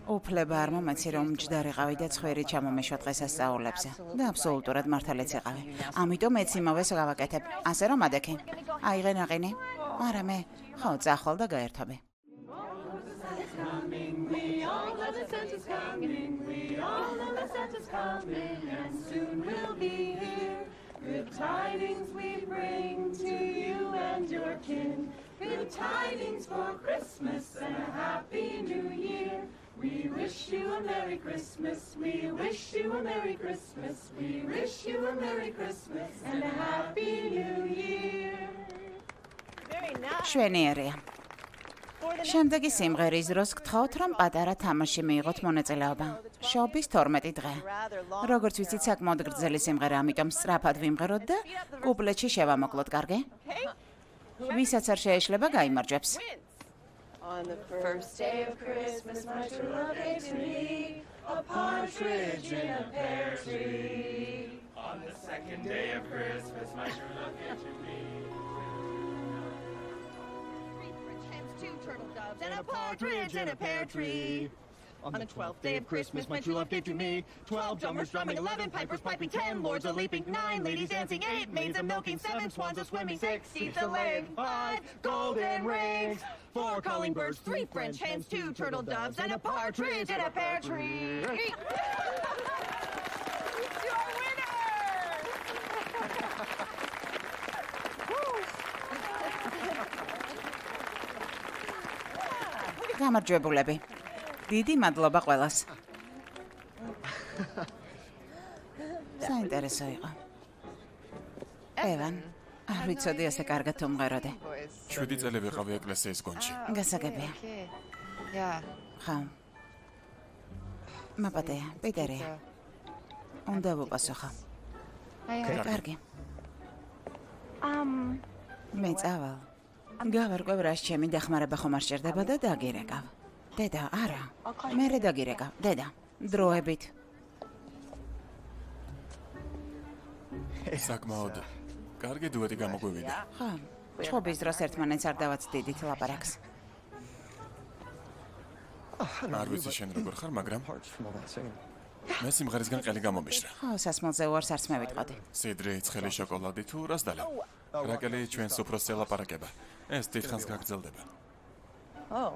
უფლება არ მომეცი რომ მჯდარიყავი და ცხვირი ჩამომეშვა დღესასწაულებზე და აბსოლუტურად მართალიც იყავი. ამიტომ მეც იმავეს გავაკეთებ. ასე რომ ადექი. აიღე ნაყინი. არა მე ხო წახვალ და გაერთობე. Good tidings we bring to you and your kin. Good tidings for Christmas and a happy new year. We wish you a Merry Christmas. We wish you a Merry Christmas. We wish you a Merry Christmas and a happy new year. Very nice. შვენიერია. შემდეგი სიმღერის დროს გთხოვთ რომ პატარა თამაში მიიღოთ მონაწილეობა. შობის 12 დღე. როგორც ვიცით, საკმაოდ გრძელი სიმღერა, ამიტომ სწრაფად ვიმღეროთ და კუპლეტში შევამოკლოთ, კარგი? ვისაც არ შეეშლება, გაიმარჯვებს. On the first day of Christmas, my true love gave to me a partridge in a pear tree. On the second day of Christmas, my true love gave to me. Two turtle doves and a partridge in a pear tree. On the 12th day of Christmas, my true love gave to me 12 drummers drumming, 11 pipers piping, 10 lords a leaping, 9 ladies dancing, 8 maids a milking, 7 swans a swimming, 6 geese a laying, 5 golden rings, 4 calling birds, 3 French hens, 2 turtle doves, and a partridge in a pear tree. You're გამარჯვებულები. დიდი მადლობა ყველას. საინტერესო იყო. ევან, არ ვიცოდი ასე კარგად თუ მღეროდე. 7 წელი ვიყავი ეკლესიის გუნდში. გასაგებია. Yeah. ხო. მაპატეა, პიტერია. უნდა ვუპასუხო. კარგი. მე წავალ. გავარკვევ რას ჩემი დახმარება ხომ არ სჭირდება და დაგირეკავ. დედა, არა. მერე დაგირეკავ. დედა, დროებით. საკმაოდ კარგი დუეტი გამოგვივიდა. ხო. ჩხობის დროს ერთმანეთს არ დავაცდიდით ლაპარაკს. არ ვიცი შენ როგორ ხარ, მაგრამ Parts from all that singing. მე სიმღერისგან ყელი გამომიშრა. ხო, სასმელზე უარს არც მე ვიტყოდი. სიდრი, ცხელი შოკოლადი თუ რას დალევ? რაკელი ჩვენს უფროსს ელაპარაკება. ეს დიდხანს გაგრძელდება. Oh.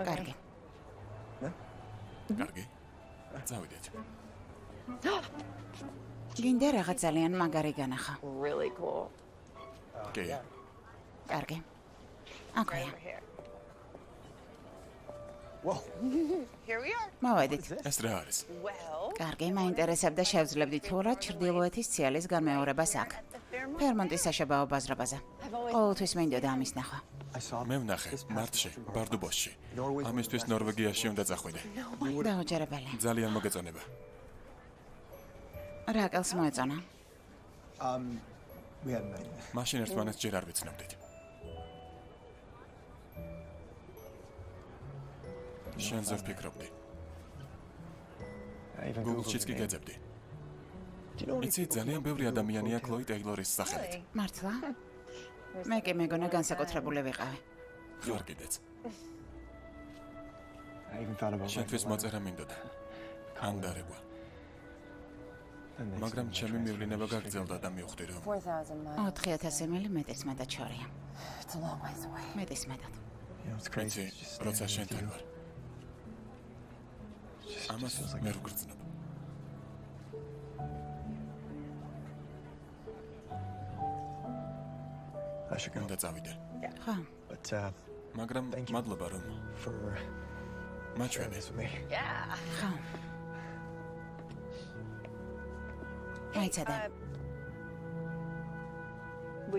კარგი. კარგი. წავიდეთ. გინდა რაღაც ძალიან მაგარი განახა. Really cool. კი. კარგი. აქვეა. Here we are. მოვედით. ეს რა არის? Well, კარგი, მაინტერესებდა შევძლებდით თუ რა ჩრდილოეთის ციალის განმეორებას აქ. ფერმონტის საშობაო ბაზრობაზე. ყოველთვის მინდოდა ამის ნახვა. I saw მე ვნახე მარტში, ბარდუბოსში. ამისთვის ნორვეგიაში უნდა წახვიდე. დაუჯერებელი. ძალიან მოგეწონება. რაკელს მოეწონა. we had a night. მაშინ ერთმანეთს ჯერ არ ვიცნობდით. შენზე ვფიქრობდი. I even გუგლშიც Googled კი her name. გეძებდი. Do you know what იცი, ძალიან ბევრი ადამიანია ქლოი ტეილორის სახელით. მართლა? მე კი მეგონა განსაკუთრებული ვიყავი. ხარ კიდეც. I even thought about შენთვის მოწერა მინდოდა. ანდარებვა. მაგრამ ჩემი მივლინება გაგრძელდა და მივხვდი რომ 4,000 miles. 4000 მილიმეტრის მეტად შორია. It's a long ways away. მეტის მეტად. it's crazy. ვიცი, Just როცა standing შენთან with ვარ. you. ამას feels like მე ვგრძნობ. I should go. უნდა წავიდე. ხო. But მაგრამ Thank you. მადლობა რომ for მაჩვენე. this with me. Yeah. ხო. აიცადე.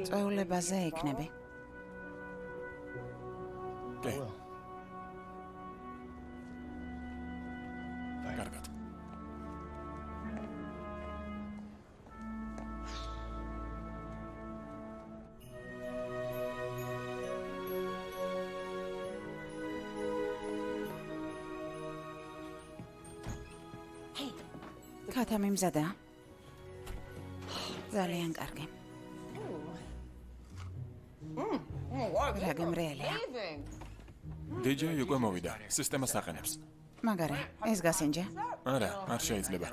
წვეულებაზე იქნები. კი, Well, კარგად. ქათა მიმზადა. ძალიან კარგი. რა გემრიელია. Amazing. DJ უკვე მოვიდა. სისტემას აყენებს. მაგარი, ეს გასინჯა. არა, არ შეიძლება.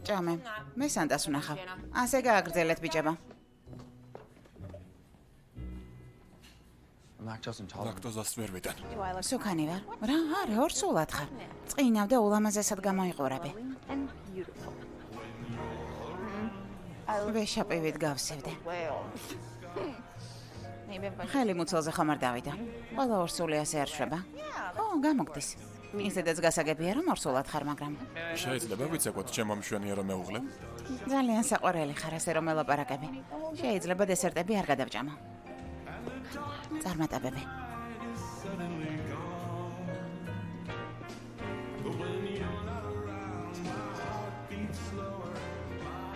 ჭამე, მე სანტას ვნახავ. ასე გააგრძელეთ ბიჭებო. I'm lactose intolerant. ლაქტოზას ვერ ვიტან. სუქანი ვარ. რა, არა, ორსულად ხარ. წინავ და ულამაზესად გამოიყურები. ვეშაპივით გავსევდე. ხელი მუცელზე ხომ არ დავიდა. ყველა ორსული ასე არ შვება. ო, გამოგდის. ისედაც გასაგებია რომ ორსულად ხარ, მაგრამ შეიძლება ვიცეკოთ ჩემო მშვენიერ რომ მეუღლე? ძალიან საყვარელი ხარ ასე რომ ელაპარაკები. შეიძლება დესერტები არ გადავჭამო. წარმატებები.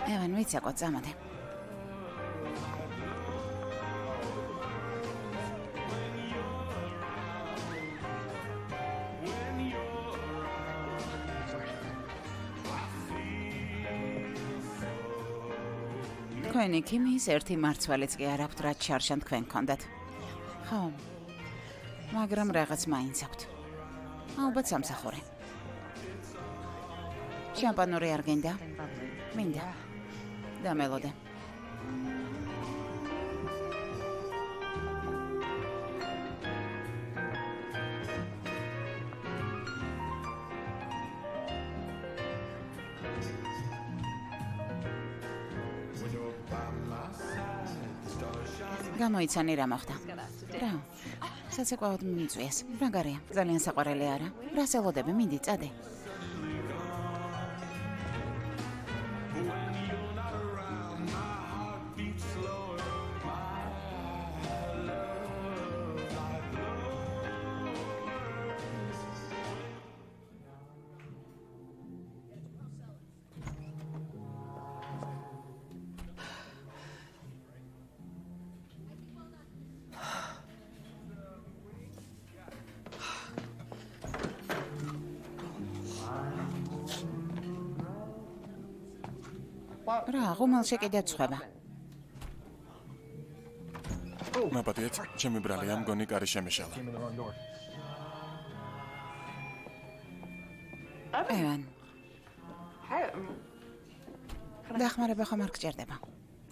ევან, ვიცეკოთ, წამოდე. თქვენი ქიმიის ერთი მარცვალიც კი არ აქვთ, რაც შარშან თქვენ გქონდათ. ხო, მაგრამ რაღაც მაინც აქვთ. ალბათ სამსახური. შამპანური არ გინდა? მინდა. დამელოდე. გამოიცანი რა მოხდა. რა? საცეკვაოდ მიმიწვიეს. მაგარია, ძალიან საყვარელი არა. რას ელოდები, მინდი, წადე. რა, ღუმელში კიდეც ხვება. მაპატიეთ, ჩემი ბრალია მგონი კარი შემეშალა. Came in the wrong door. ევან. დახმარება ხომ არ გჭირდება.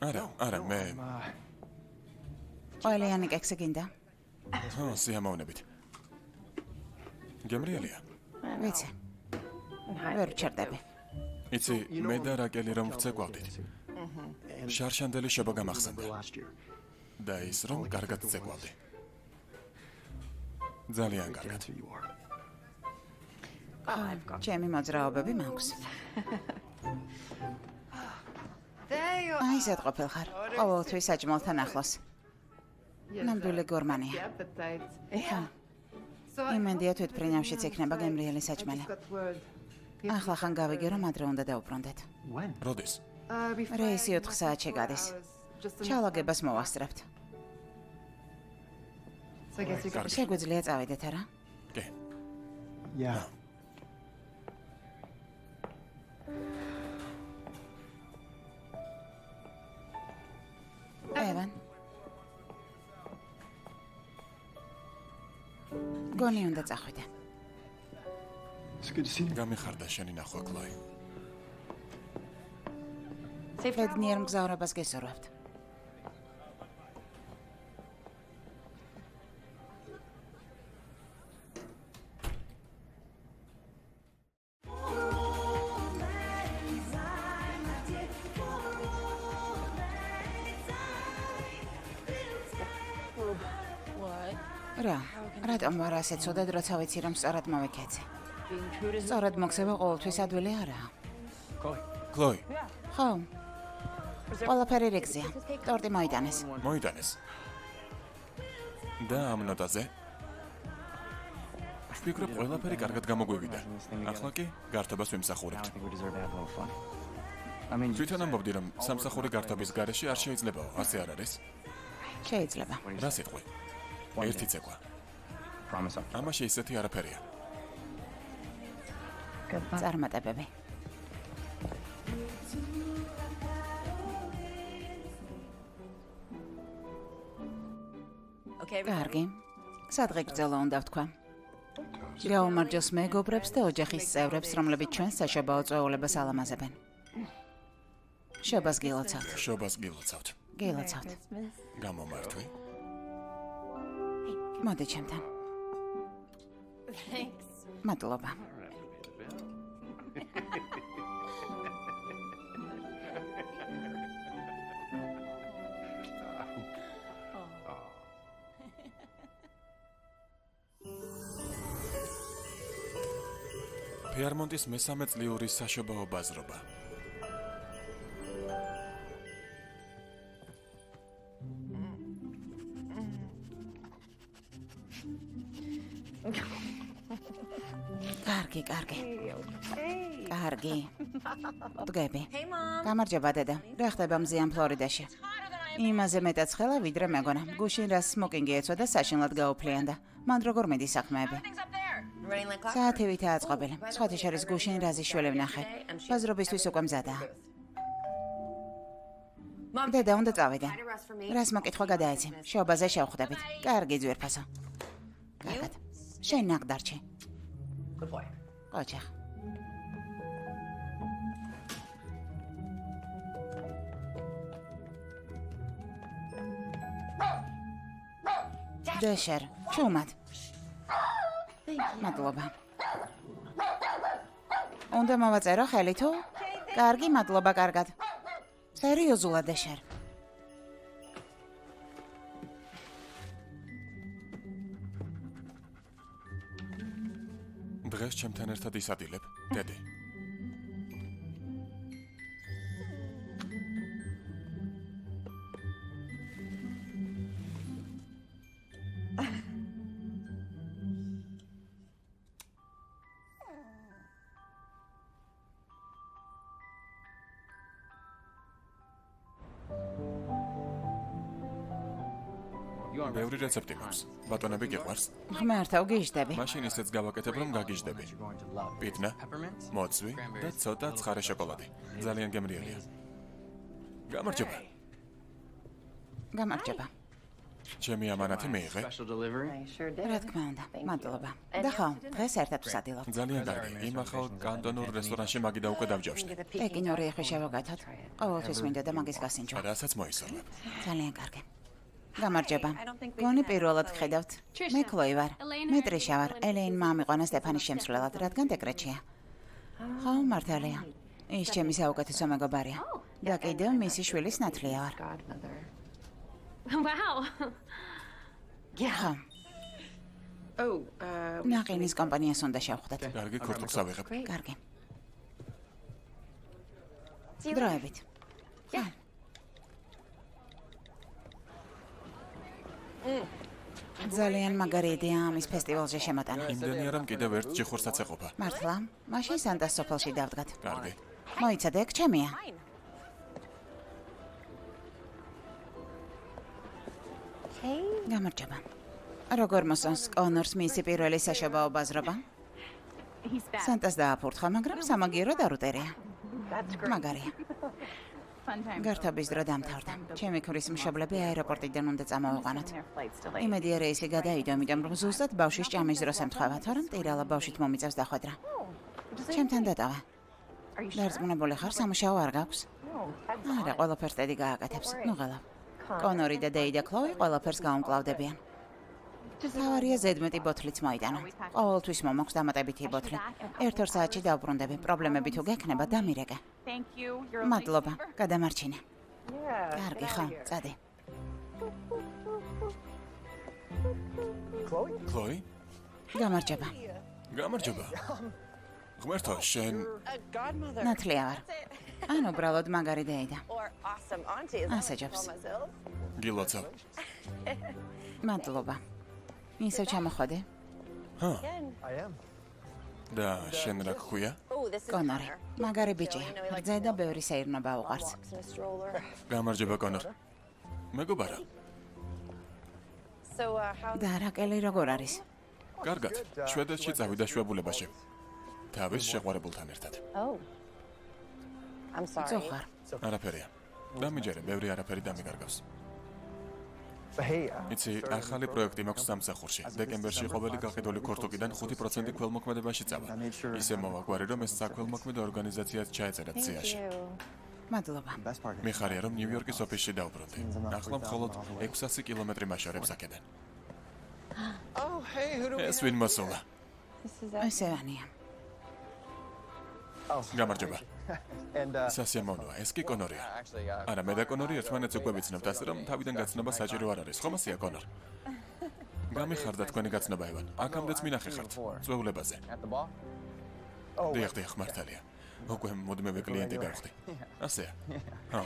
არა, მე ყველიანი კექსი გინდა? ხო, სიამოვნებით. გემრიელია. ვიცი. ვერ ვჩერდები. იცი, მე და რაკელი რომ ვცეკვავდით. შარშანდელი შობა გამახსენდა. Last year. და ის რომ კარგად ცეკვავდი. ძალიან კარგად. That's who you are. ჩემი მოძრაობები მაქვს. There you აი, ისეთ ყოფილ ხარ. ყოველთვის საჭმელთან ახლოს. ნამდვილი გორმანია. appetite. ხო. So იმენდია თვითფრინავშიც იქნება გემრიელი საჭმელი. got word. ახლა ხან გავიგე რომ ადრე უნდა დავუბრუნდეთ. When? როდის? Before რეისი 4 საათში გადის. just ჩალაგებას მოვასწრებთ. so I guess we got შეგვიძლია წავიდეთ, არა? კი. Yeah. ევან. გონი უნდა წახვიდე. It's good to see you. გამიხარდა შენი ნახვა, კლოი. ბედნიერ მგზავრობას გესურვებთ. რა, რატომ ვარ ასე ცუდად, როცა ვიცი რომ სწორად მოვიქეცე? სწორად მოგზება ყოველთვის ადვილი არაა. კლოი, ხო. ყველაფერი რიგზეა. ტორტი მოიტანეს. მოიტანეს. და ამ ნოტაზე? ვფიქრობ, ყველაფერი კარგად გამოგვივიდა. ახლა კი გართობას I ვიმსახურებთ. don't think we deserve to have a little fun. I mean, თვითონ ამბობდი, რომ სამსახური გართობის გარეშე არ შეიძლებაო, ასე არ არის? შეიძლება. რა სიტყვი? ერთი ცეკვა. promise I'll ამაში ისეთი არაფერია. წარმატებები. Okay, კარგი. სადღეგრძელო უნდა ვთქვა. გაუმარჯოს მეგობრებს და ოჯახის წევრებს, რომლებიც ჩვენს საშობაო წვეულებას ალამაზებენ. შობას გილოცავთ. შობას გილოცავთ. გილოცავთ. გამომართვი. მოდი ჩემთან. მადლობა. ფეარმონტის მესამე წლიური საშობაო ბაზრობა. კარგი. დგები. გამარჯობა დედა. რა ხდება მზიან ფლორიდაში? იმაზე მეტად ცხელა ვიდრე მეგონა. გუშინ რას სმოკინგი ეცვა და საშინლად გაუფლიანდა. მან როგორ მიდის საქმეები? საათივით აწყობილი. სხვათა შორის გუშინ რაზიშველი ვნახე. ბაზრობისთვის უკვე მზადაა. დედა, უნდა წავიდე. რას მოკითხვა გადაეცი? შობაზე შევხვდებით. კარგი ძვირფასო. კარგად. შენ ნახდარჩი. ოჩახ. დეშერ, ჩუმად. მადლობა. უნდა მოვაწერო ხელი თუ? კარგი, მადლობა, კარგად. სერიოზულად დეშერ. დღეს ჩემთან ერთად ისადილებ, დედი. ბევრი რეცეპტი მაქვს. ბატონები გიყვარს? ღმერთო, გიჟდები. მაშინ ისეც გავაკეთებ, რომ გაგიჟდები. პიტნა, მოცვი და ცოტა ცხარე შოკოლადი. ძალიან გემრიელია. გამარჯობა. გამარჯობა. ჩემი ამანათი მიიღე? რა თქმა უნდა, მადლობა. და ხო, დღეს ერთად ვსადილობ. ძალიან კარგი. იმ ახალ კანტონურ რესტორანში მაგიდა უკვე დავჯავშდი. პეკინური ეხი შევაკეთოთ. ყოველთვის მინდა და მაგის გასინჯო. რასაც მოისურვებ. ძალიან კარგი. გამარჯობა. გონი პირველად ხედავთ. მე ქლოი ვარ. მე ტრიშა ვარ. ელეინმა ამიყვანა სტეფანის შემსვლელად, რადგან დეკრეტშია. ხო, მართალია. ის ჩემი საუკეთესო მეგობარია. და კიდევ მისი შვილის ნათლია ვარ. Wow. ხო. ნაყინის კომპანიას უნდა შევხვდეთ. კარგი, ქორწილს ავიღებ. კარგი. დროებით. ძალიან მაგარი იდეა ამის ფესტივალზე შემოტანა. იმდენია, რომ კიდევ ერთ ჯიხურსაც ეყოფა. მართლა? მაშინ სანტას სოფელში დავდგათ. კარგი. მოიცადე, ეგ ჩემია. გამარჯობა. როგორ მოსწონს კონორს მისი პირველი საშობაო ბაზრობა? სანტას დააფურთხა, მაგრამ სამაგიეროდ არ უტერია. მაგარია. გართობის დრო დამთავრდა. ჩემი ქმრის მშობლები აეროპორტიდან უნდა წამოვიყვანოთ. იმედია რეისი გადაიდო, იმიტომ რომ ზუსტად ბავშვის ჭამის დროს ემთხვევა, თორემ ტირალა ბავშვით მომიწევს დახვედრა. ჩემთან დატოვა. დარწმუნებული ხარ, სამუშაო არ გაქვს? არა, ყველაფერს ტედი გააკეთებს. ნუ ღალავ. კონორი და დეი და ქლოვი ყველაფერს გაუმკლავდებიან. თავარია ზედმეტი ბოთლიც მოიტანო. ყოველთვის მომაქვს დამატებითი ბოთლი. 1-2 საათში დავბრუნდები. პრობლემები თუ გექნება, დამირეკე. მადლობა, გადამარჩინე. კარგი, ხო, წადი. ქლოი? გამარჯობა. გამარჯობა. ღმერთო, შენ ნათლია ვარ. ან უბრალოდ მაგარი დეიდა. ასე ჯობს. გილოცავ. მადლობა. ისევ ჩამოხვედი? ჰა. და შენ რა გქვია? კონორი. მაგარი ბიჭია. რძე და ბევრი სეირნობა უყვარს. გამარჯობა, კონორ. მეგობარა. და რაკელი როგორ არის? კარგად. შვედეთში წავიდა შვებულებაში. თავის შეყვარებულთან ერთად. წოხარ. არაფერია. დამიჯერე, ბევრი არაფერი დამიგარგავს. იცი, ახალი პროექტი მაქვს სამსახურში. დეკემბერში ყოველი გაყიდული ქორთუკიდან 5% ქველმოქმედებაში წავა. ისე მოვაგვარი, რომ ეს საქველმოქმედო ორგანიზაციაც ჩაეწერათ სიაში. მადლობა. მიხარია, რომ ნიუ-იორკის ოფისში დავბრუნდი. ახლა მხოლოდ 600 კილომეტრი მაშორებს აქედან. ეს ვინ მოსულა? ესე ვანია. გამარჯობა. სასიამოვნოა, ეს კი კონორია. არა, მე და კონორი ერთმანეთს უკვე ვიცნობთ, ასე რომ თავიდან გაცნობა საჭირო არ არის. ხომ ასეა, კონორ? გამიხარდა თქვენი გაცნობა, ივან. აქამდეც მინახე ხართ, წვეულებაზე. დიახ, მართალია. უკვე მუდმივი კლიენტი გავხდი. ასეა. ხო.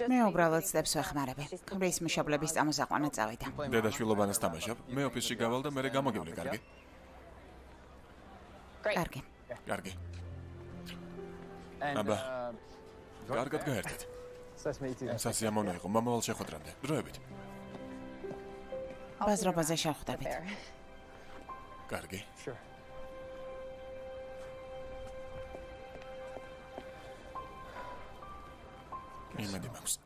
მე უბრალოდ სტეპს ვეხმარები. კვრის მშობლების წამოსაყვანად წავიდა. დედაშვილობანას თამაშობ, მე ოფისში გავალ და მერე გამოგივლი, კარგი? კარგი. კარგი. აბა, კარგად გაერთეთ. სასიამოვნო იყო, მომავალ შეხვედრამდე. დროებით. ბაზრობაზე შევხვდებით. კარგი. იმედი მაქვს.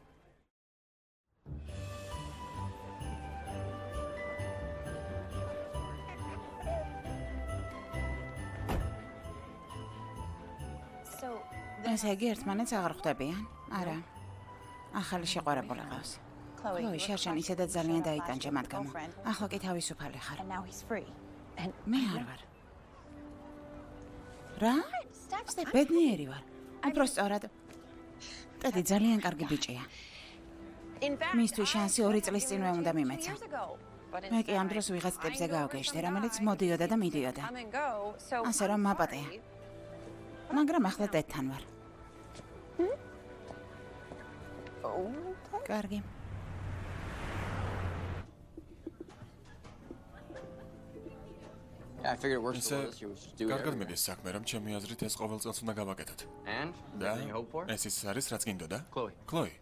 ესე იგი, ერთმანეთს აღარ ხვდებიან? არა. ახალი შეყვარებული ყავს. ქლოი, შარშან ისედაც ძალიან დაიტანჯა მათ გამო. ახლა კი თავისუფალი ხარ. მე არ ვარ. რა? ბედნიერი ვარ. უფრო სწორად. ტედი ძალიან კარგი ბიჭია. მისთვის შანსი 2 წლის წინვე უნდა მიმეცა. მე კი ამ დროს ვიღაც ტიპზე გავგეშდე, რომელიც მოდიოდა და მიდიოდა. ასე რომ მაპატია. მაგრამ ახლა ტედთან ვარ. კარგი. კარგად მიდის საქმე, რომ ჩემი აზრით ეს ყოველ წელს უნდა გავაკეთოთ. და ეს ის არის, რაც გინდოდა? ქლოი.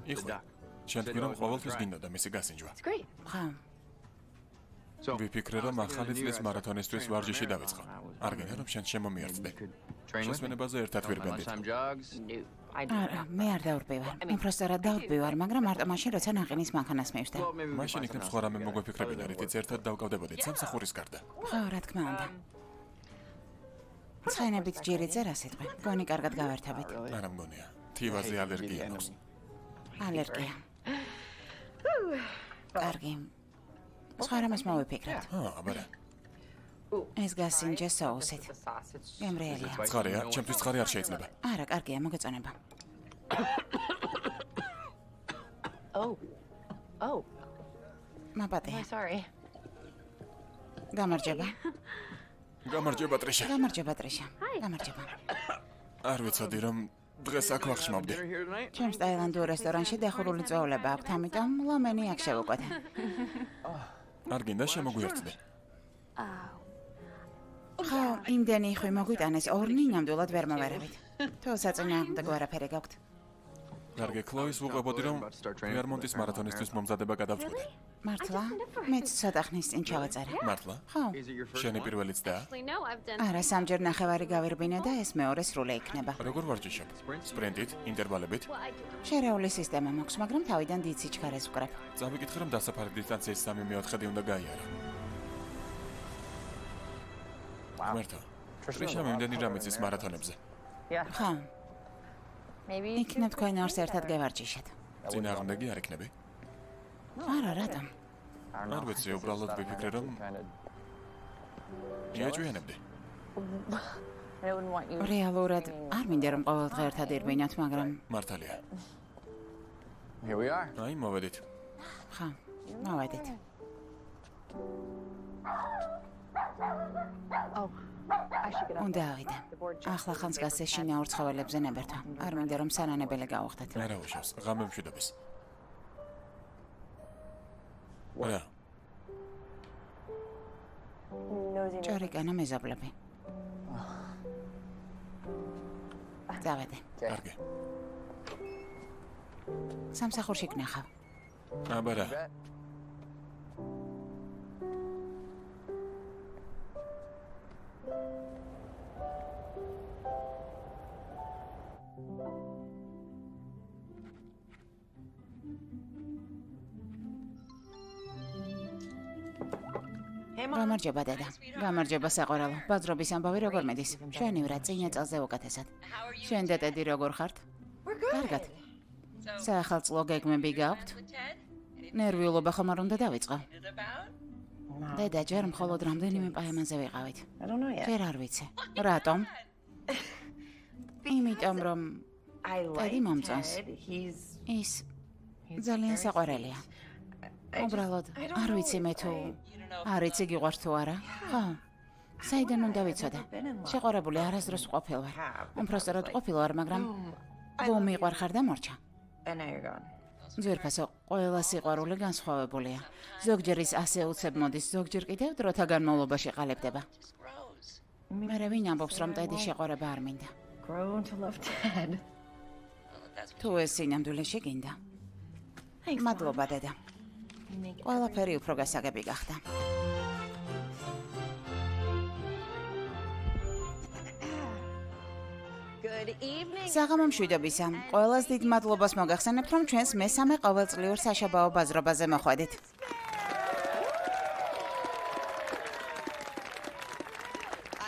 იხლა. შენ თქვი, რომ ყოველთვის გინდოდა მისი გასინჯვა. ხა. ვიფიქრე, რომ ახალი წლის მარათონისთვის ვარჯიში დავიწყო. არ გინდა, რომ შენ შემომიერთდე. შესვენებაზე ერთად ვირბენდით. არა, მე არ დაურბივარ. უფრო სწორად დაურბივარ, მაგრამ მარტო მაშინ, როცა ნაყინის მანქანას მივსდე. მაშინ იქნებ სხვა რამე მოგვეფიქრებინა, რითიც ერთად დავკავდებოდით სამსახურის გარდა. ხო, რა თქმა უნდა. ცხენებით ჯერი წერა სიტყვი. გონი კარგად გავერთებით. არა მგონია. თივაზე ალერგია მაქვს. ალერგია. კარგი. სხვა რამეს მოვიფიქრებთ. აბარა. ეს გასინჯე соусით. გემრიელია. ცხარეა, ჩემთვის ცხარე არ შეიძლება. არა, კარგია, მოგეწონება. მაპატია. გამარჯობა. გამარჯობა, ტრიშა. გამარჯობა, ტრიშა. გამარჯობა. არ ვიცოდი, რომ დღეს აქ ვახშმობდი. ჩემს ტაილანდურ რესტორანში დახურული წვეულება აქვთ, ამიტომ ლომენი აქ შევუკვეთე. არ გინდა შემოგვიერთდე. ხო, იმდენი იხვი მოგვიტანეს, ორნი ნამდვილად ვერ მოვერავით. თუ საწინააღმდეგო არაფერი გაქვთ. კარგი, ქლოის ვუყვებოდი, რომ ფერმონტის მარათონისთვის მომზადება გადავწყვიტე. მართლა? მეც ცოტა ხნის წინ ჩავაწერე. მართლა? ხო. შენი პირველიც და? არა, სამჯერ ნახევარი გავირბინე და ეს მეორე სრული იქნება. როგორ ვარჯიშობ? სპრინტით, ინტერვალებით? შერეული სისტემა მაქვს, მაგრამ თავიდან დიდ სიჩქარეს ვკრებ. წავიკითხე, რომ დასაფარი დისტანციის 3/4 უნდა გაიარო. მართლა? ტრიშა მიმდენი რამ იცის მარათონებზე? ხო. იქნებ თქვენ ორს ერთად გევარჯიშეთ. წინააღმდეგი არ იქნები? არა, რატომ? არ ვიცი, უბრალოდ ვიფიქრე, რომ იაჭვიანებდი. რეალურად არ მინდა რომ ყოველდღე ერთად ირბინოთ, მაგრამ მართალია. აი, მოვედით. ხო, მოვედით. უნდა ავიდე. ახლა ხანს გასცეს შინაურ ცხოველებზე ნებერთვა. არ მინდა რომ სანანებელი გავხდეთ. არა უშავს, ღამე მშვიდობის. რა? ჭორიკანა მეზობლები. დავედე. კარგი. სამსახურში გნახავ. აბარა. გამარჯობა დედა. გამარჯობა საყვარელო. ბაძრობის ამბავი როგორ მიდის? შენი ვრა წინა წელზე უკეთესად. შენ და ტედი როგორ ხართ? კარგად. საახალწლო გეგმები გაქვთ? ნერვიულობა ხომ არ უნდა დავიწყო? დედა, ჯერ მხოლოდ რამდენიმე პაემანზე ვიყავით. ჯერ არ ვიცი. რატომ? იმიტომ რომ ტედი მომწონს. ის ძალიან საყვარელია. უბრალოდ არ ვიცი მე თუ არ იცი გიყვარს თუ არა. ხო. საიდან უნდა ვიცოდე? შეყვარებული არასდროს ყოფილ ვარ. უმпроსტად ყოფილ ვარ, მაგრამ გომიყვარ ხარ და მორჩა. ძვირფასო, ყველა სიყვარული განსხვავებულია. ზოგჯერ ის ასე უცებ მოდის, ზოგჯერ კიდევ დროთა განმავლობაში ყალიბდება. მერე ვინ ამბობს, რომ ტედი შეყვარება არ მინდა? თუ ეს სინამდვილეში გინდა. მადლობა დედა. ყველაფერი უფრო გასაგები გახდა. საღამო მშვიდობისა. ყველას დიდ მადლობას მოგახსენებთ, რომ ჩვენს მესამე ყოველწლიურ საშობაო ბაზრობაზე მოხვედით.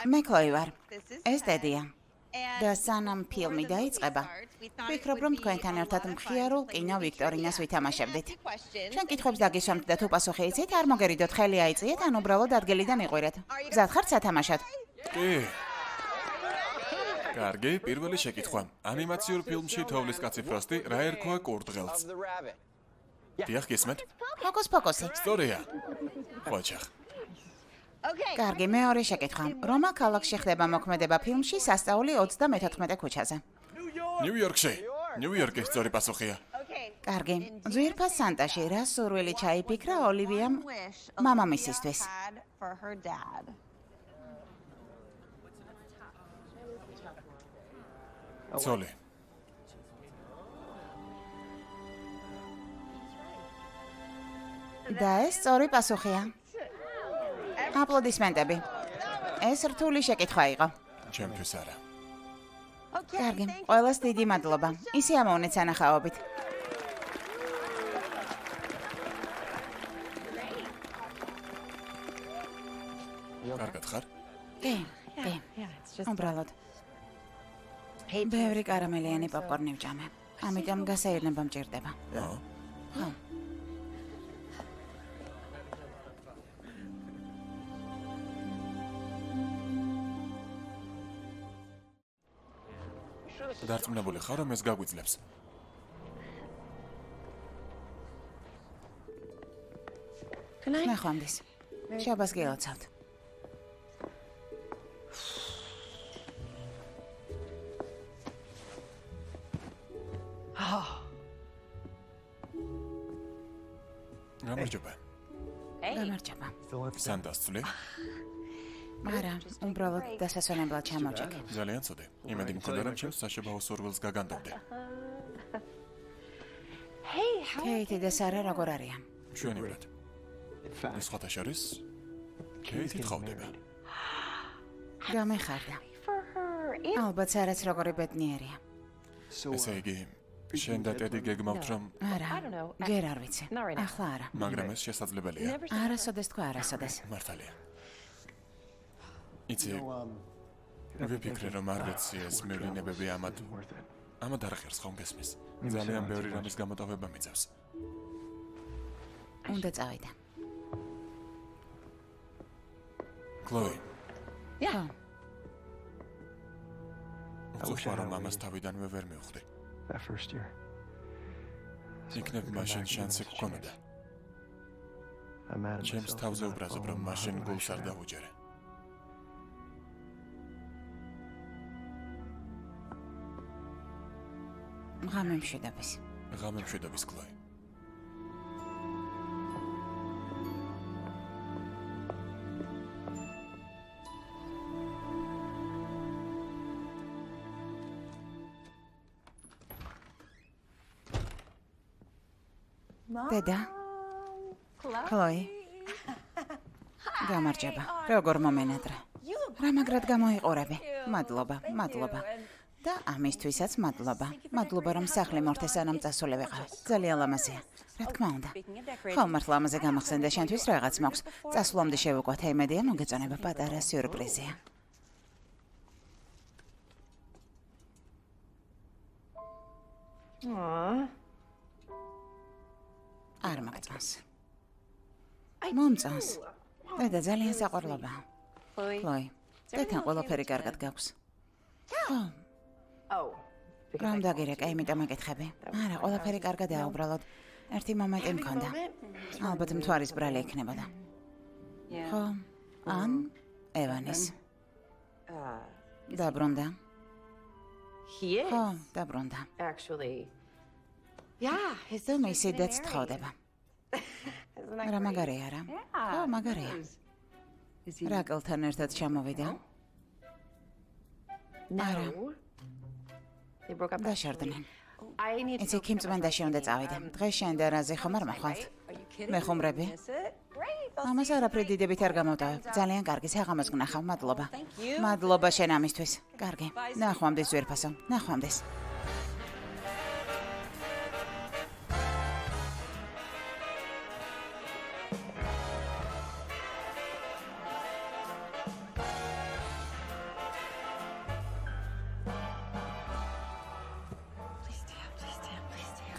მე კლოი ვარ. ეს ტედია. და სანამ ფილმი დაიწყება, ვფიქრობ, რომ თქვენთან ერთად მხიარულ კინო ვიქტორინას ვითამაშებდით. ჩვენ კითხვებს დაგისვამთ და თუ პასუხი იცით, არ მოგერიდოთ, ხელი აიწიეთ, ან უბრალოდ ადგილიდან იყვირეთ. მზად ხართ სათამაშოდ? კი. კარგი, პირველი შეკითხვა. ანიმაციურ ფილმში თოვლის კაცი ფროსტი რა ერქვა კურდღელს? დიახ, გისმენთ? ფოკუს ფოკუსი. სწორია. ხოჩახ. კარგი, მეორე შეკითხვა. რომელ ქალაქში ხდება მოქმედება ფილმში სასწაული 34 ქუჩაზე? ნიუ-იორკში. ნიუ-იორკი სწორი პასუხია. კარგი. ძვირფას სანტაში რა სურვილი ჩაიფიქრა ოლივიამ მამამისისთვის? ცოლი. და ეს სწორი პასუხია. აპლოდისმენტები. ეს რთული შეკითხვა იყო. ჩემთვის არა. კარგი, ყველას დიდი მადლობა. ისე ამოვნეთ სანახაობით. კარგად ხარ? კი. უბრალოდ. ბევრი კარამელიანი პოპკორნი ვჭამე. ამიტომ გასაირნება მჭირდება. ხო. დარწმუნებული ხარ, რომ ეს გაგვიძლებს? ნახვამდის. შაბას გილოცავთ. გამარჯობა. გამარჯობა. სან დასწვლი? არა, უბრალოდ დასასვენებლად ჩამოვჭექე. ძალიან ცუდი. იმედი მქონდა, რომ ჩემს საშობაო სურვილს გაგანდობდი. ქეითი და სარა როგორ არიან? ჩვენივრად. სხვათა შორის ქეითი თხოვდება. გამეხარდა. ალბათ სარაც როგორი ბედნიერია. ესე იგი, შენ და ტედი გეგმავთ, რომ არა, ჯერ არ ვიცი. ახლა არა. მაგრამ ეს შესაძლებელია. არასოდეს თქვა არასოდეს. მართალია. იცი, ვიფიქრე, რომ არ ვიცი ეს მევლინებები ამად არ ღერს ხომ გესმის. ძალიან ბევრი რამის გამოტოვება მიწევს. უნდა წავიდე. კლოი. ხო. უცხო რომ ამას თავიდანვე ვერ მივხვდი. იქნებ მაშინ შანსი გქონოდა. ჩემს თავზე უბრაზობ, რომ მაშინ გულს არ დავუჯერე. ღამე მშვიდობის, კლოი. დედა. კლოი. გამარჯობა. როგორ მომენატრა. რა მაგრად გამოიყურები. მადლობა. და ამისთვისაც მადლობა. მადლობა რომ სახლი მორთეს სანამ წასული ვიყავ. ძალიან ლამაზია. რა თქმა უნდა. ხო, მართლა ამაზე გამახსენდა შენთვის რაღაც მაქვს. წასვლამდე შევუყვათ, იმედია მოგეწონება პატარა სიურპრიზია. არ მაგწონს. მომწონს. დედა ძალიან საყვარლობაა. ქლოი, დედთან ყველაფერი კარგად გაქვს. ხო. რომ დაგირეკა, იმიტომ მეკითხები. არა, ყველაფერი კარგადაა უბრალოდ. ერთი მომენტი მქონდა. ალბათ მთვარის ბრალი იქნებოდა. ხო, ან ევანის. დაბრუნდა. ხო, დაბრუნდა. და მისიდაც თხოვდება. რა მაგარია რა? ხო, მაგარია. რაკელთან ერთად ჩამოვიდა? არა. დაშორდნენ. იცი, ქიმწმენდაში უნდა წავიდე. დღეს შენ და რაზე ხომ არ მახვალთ? მე ხუმრები? ამას არაფერი დიდებით არ გამოვტოვებ. ძალიან კარგი, საღამოს გნახავ, მადლობა. მადლობა შენ ამისთვის. კარგი. ნახვამდის ძვირფასო. ნახვამდის.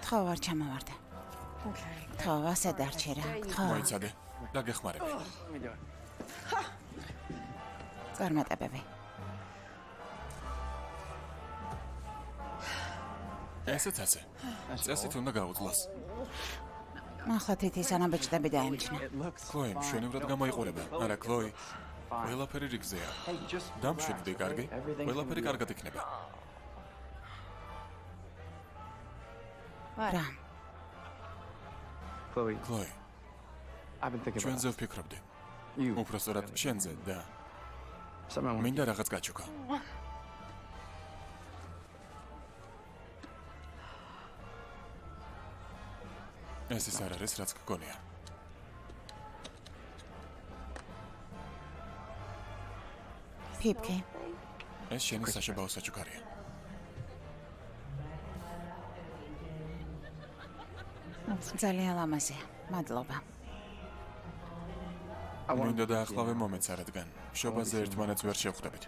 ხო, არ ჩამოვარდა. ხო, ასე დარჩი რა. ხო. მოიცადე. დაგეხმარები. წარმატებები. ესეც ასე. წესით უნდა გაუძლოს. ახლა თითი სანამ ბეჭდები დაემჩნე. ქლოი, მშვენივრად გამოიყურება. არა, ქლოი. ყველაფერი რიგზეა. დამშვიდდი, კარგი? ყველაფერი კარგად იქნება. რა? Chloe, ქლოი, I've been thinking about ჩვენზე ვფიქრობდი. you. უпростоრად შენზე და Something მინდა რაღაც გაჩუქა. ეს ის არ არის, რაც გგონია. ფიფკი. ეს შენი საშობაო საჩუქარია. ძალიან ლამაზია. მადლობა. მინდა დაახლავე მომეც არადგან. შობაზე ერთმანეთს ვერ შევხვდებით.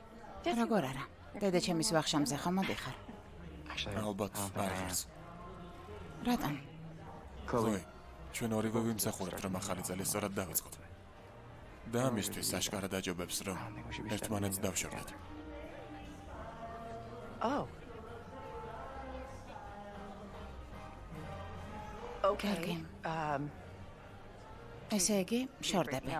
როგორ არა? დედა ჩემის ვახშამზე ხომ მოდიხარ? ალბათ არ ღირს. რატომ? ქლოი, ჩვენ ორივე ვიმსახურებთ, რომ ახალი წელი სწორად დავიწყოთ. და ამისთვის აშკარად აჯობებს, რომ ერთმანეთს დავშორდეთ. კარგი. ესე იგი, შორდები.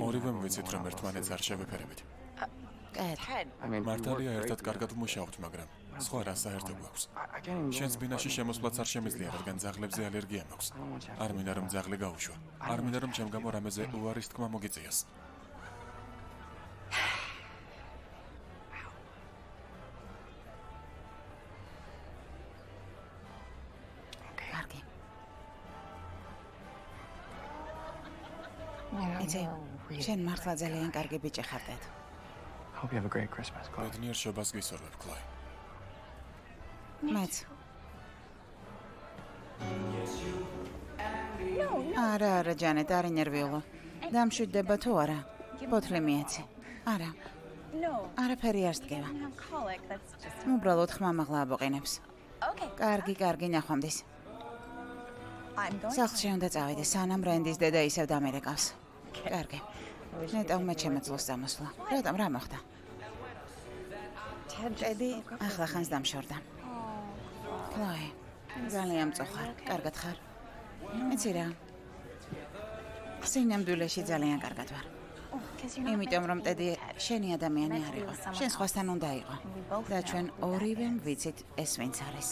ორივემ ვიცით, რომ ერთმანეთს არ შევეფერებით. კარგი. მართალია ერთად კარგად ვმუშაობთ, მაგრამ სხვა რა საერთო გვაქვს. შენს ბინაში შემოსვლაც არ შემიძლია, რადგან ძაღლებზე ალერგია მაქვს. არ მინდა რომ ძაღლი გაუშვა. არ მინდა რომ ჩემ გამო რამეზე უარის თქმა მოგიწიოს. კარგი. იცი, შენ მართლა ძალიან კარგი ბიჭი ხარ დედ. Hope you have a great Christmas, Chloe. ბედნიერ შობას გისურვებ, ქლოი. მეც. არა, ჯანეტ, არ ინერვიულო. დამშვიდდება თუ არა? ბოთლი მიეცი. არა. არაფერი არ სდგება. უბრალოდ ხმამაღლა აბოყინებს. კარგი, ნახვამდის. სახლში უნდა წავიდე, სანამ რენდის დედა ისევ დამერეკავს. კარგი. ნეტავ მე შემეძლოს დამოსვლა. რატომ, რა მოხდა? ტედი ახლა ხანს დამშორდა. ქლოი, ძალიან მწუხარ. კარგად ხარ? იცი რა? სინამდვილეში ძალიან კარგად ვარ. იმიტომ რომ ტედი შენი ადამიანი არ იყო. შენ სხვასთან უნდა იყო. და ჩვენ ორივემ ვიცით ეს ვინც არის.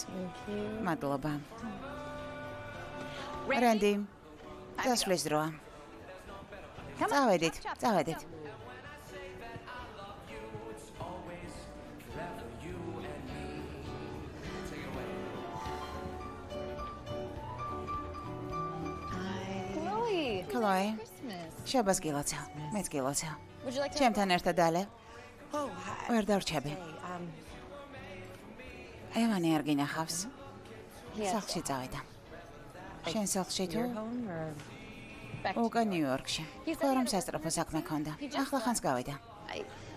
მადლობა. რენდი, დასვლის დროა. წავედით. ქლოი, შობას გილოცავ, მეც გილოცავ. ჩემთან ერთად დალე. ვერ დარჩები. ევანი არ გინახავს. სახლში წავიდა. შენ სახლში თუ? უკან ნიუ-იორკში. თქვა რომ სასწრაფო საქმე ქონდა. ახლა ხანს გავიდა.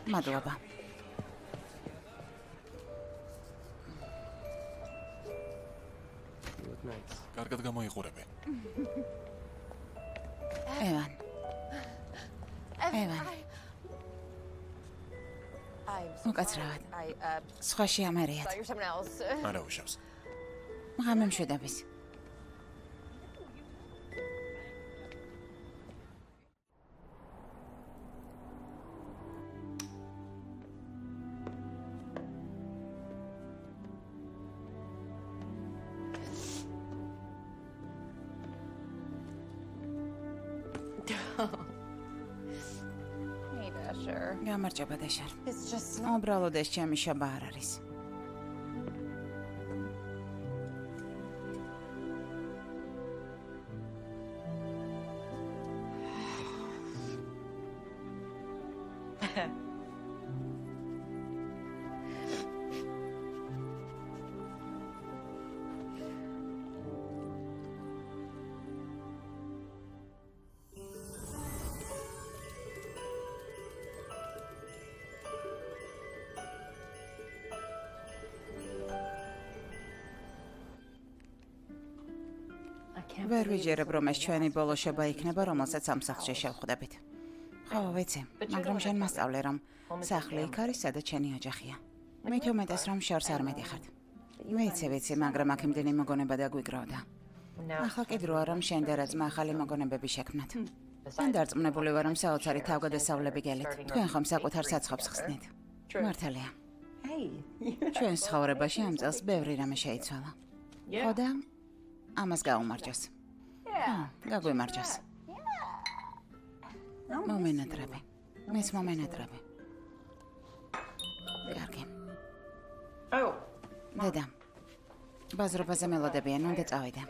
მადლობა. კარგად გამოიყურები. ევან. უკაცრავად. სხვა შეამერიათ. არა უშავს. ღამე მშვიდობის. გამარჯობა დაშარ. უბრალოდ ეს ჩემი შობა არ არის. ვერ ვიჯერებ, რომ ეს ჩვენი ბოლო შობა იქნება, რომელსაც ამ სახლში შევხვდებით. ხო, ვიცი, მაგრამ შენ მასწავლე, რომ სახლი იქ არის, სადაც შენი ოჯახია. მით უმეტეს, რომ შორს არ მედიხართ. ვიცი, მაგრამ აქ იმდენი მოგონება დაგვიგროვდა. ახლა კი დროა, რომ შენ და რაზმა ახალი მოგონებები შექმნათ. მან დარწმუნებული ვარ, რომ საოცარი თავგადასავლები გელით. თქვენ ხომ საკუთარ საცხობს ხსნით. მართალია. ჩვენ ცხოვრებაში ამ წელს ბევრი რამე შეიცვალა. ხო და ამას გაუმარჯოს. გაგვიმარჯოს. მომენატრები. მეც მომენატრები. კარგი. დედა. ბაზრობაზე მელოდებიან, უნდა წავიდე.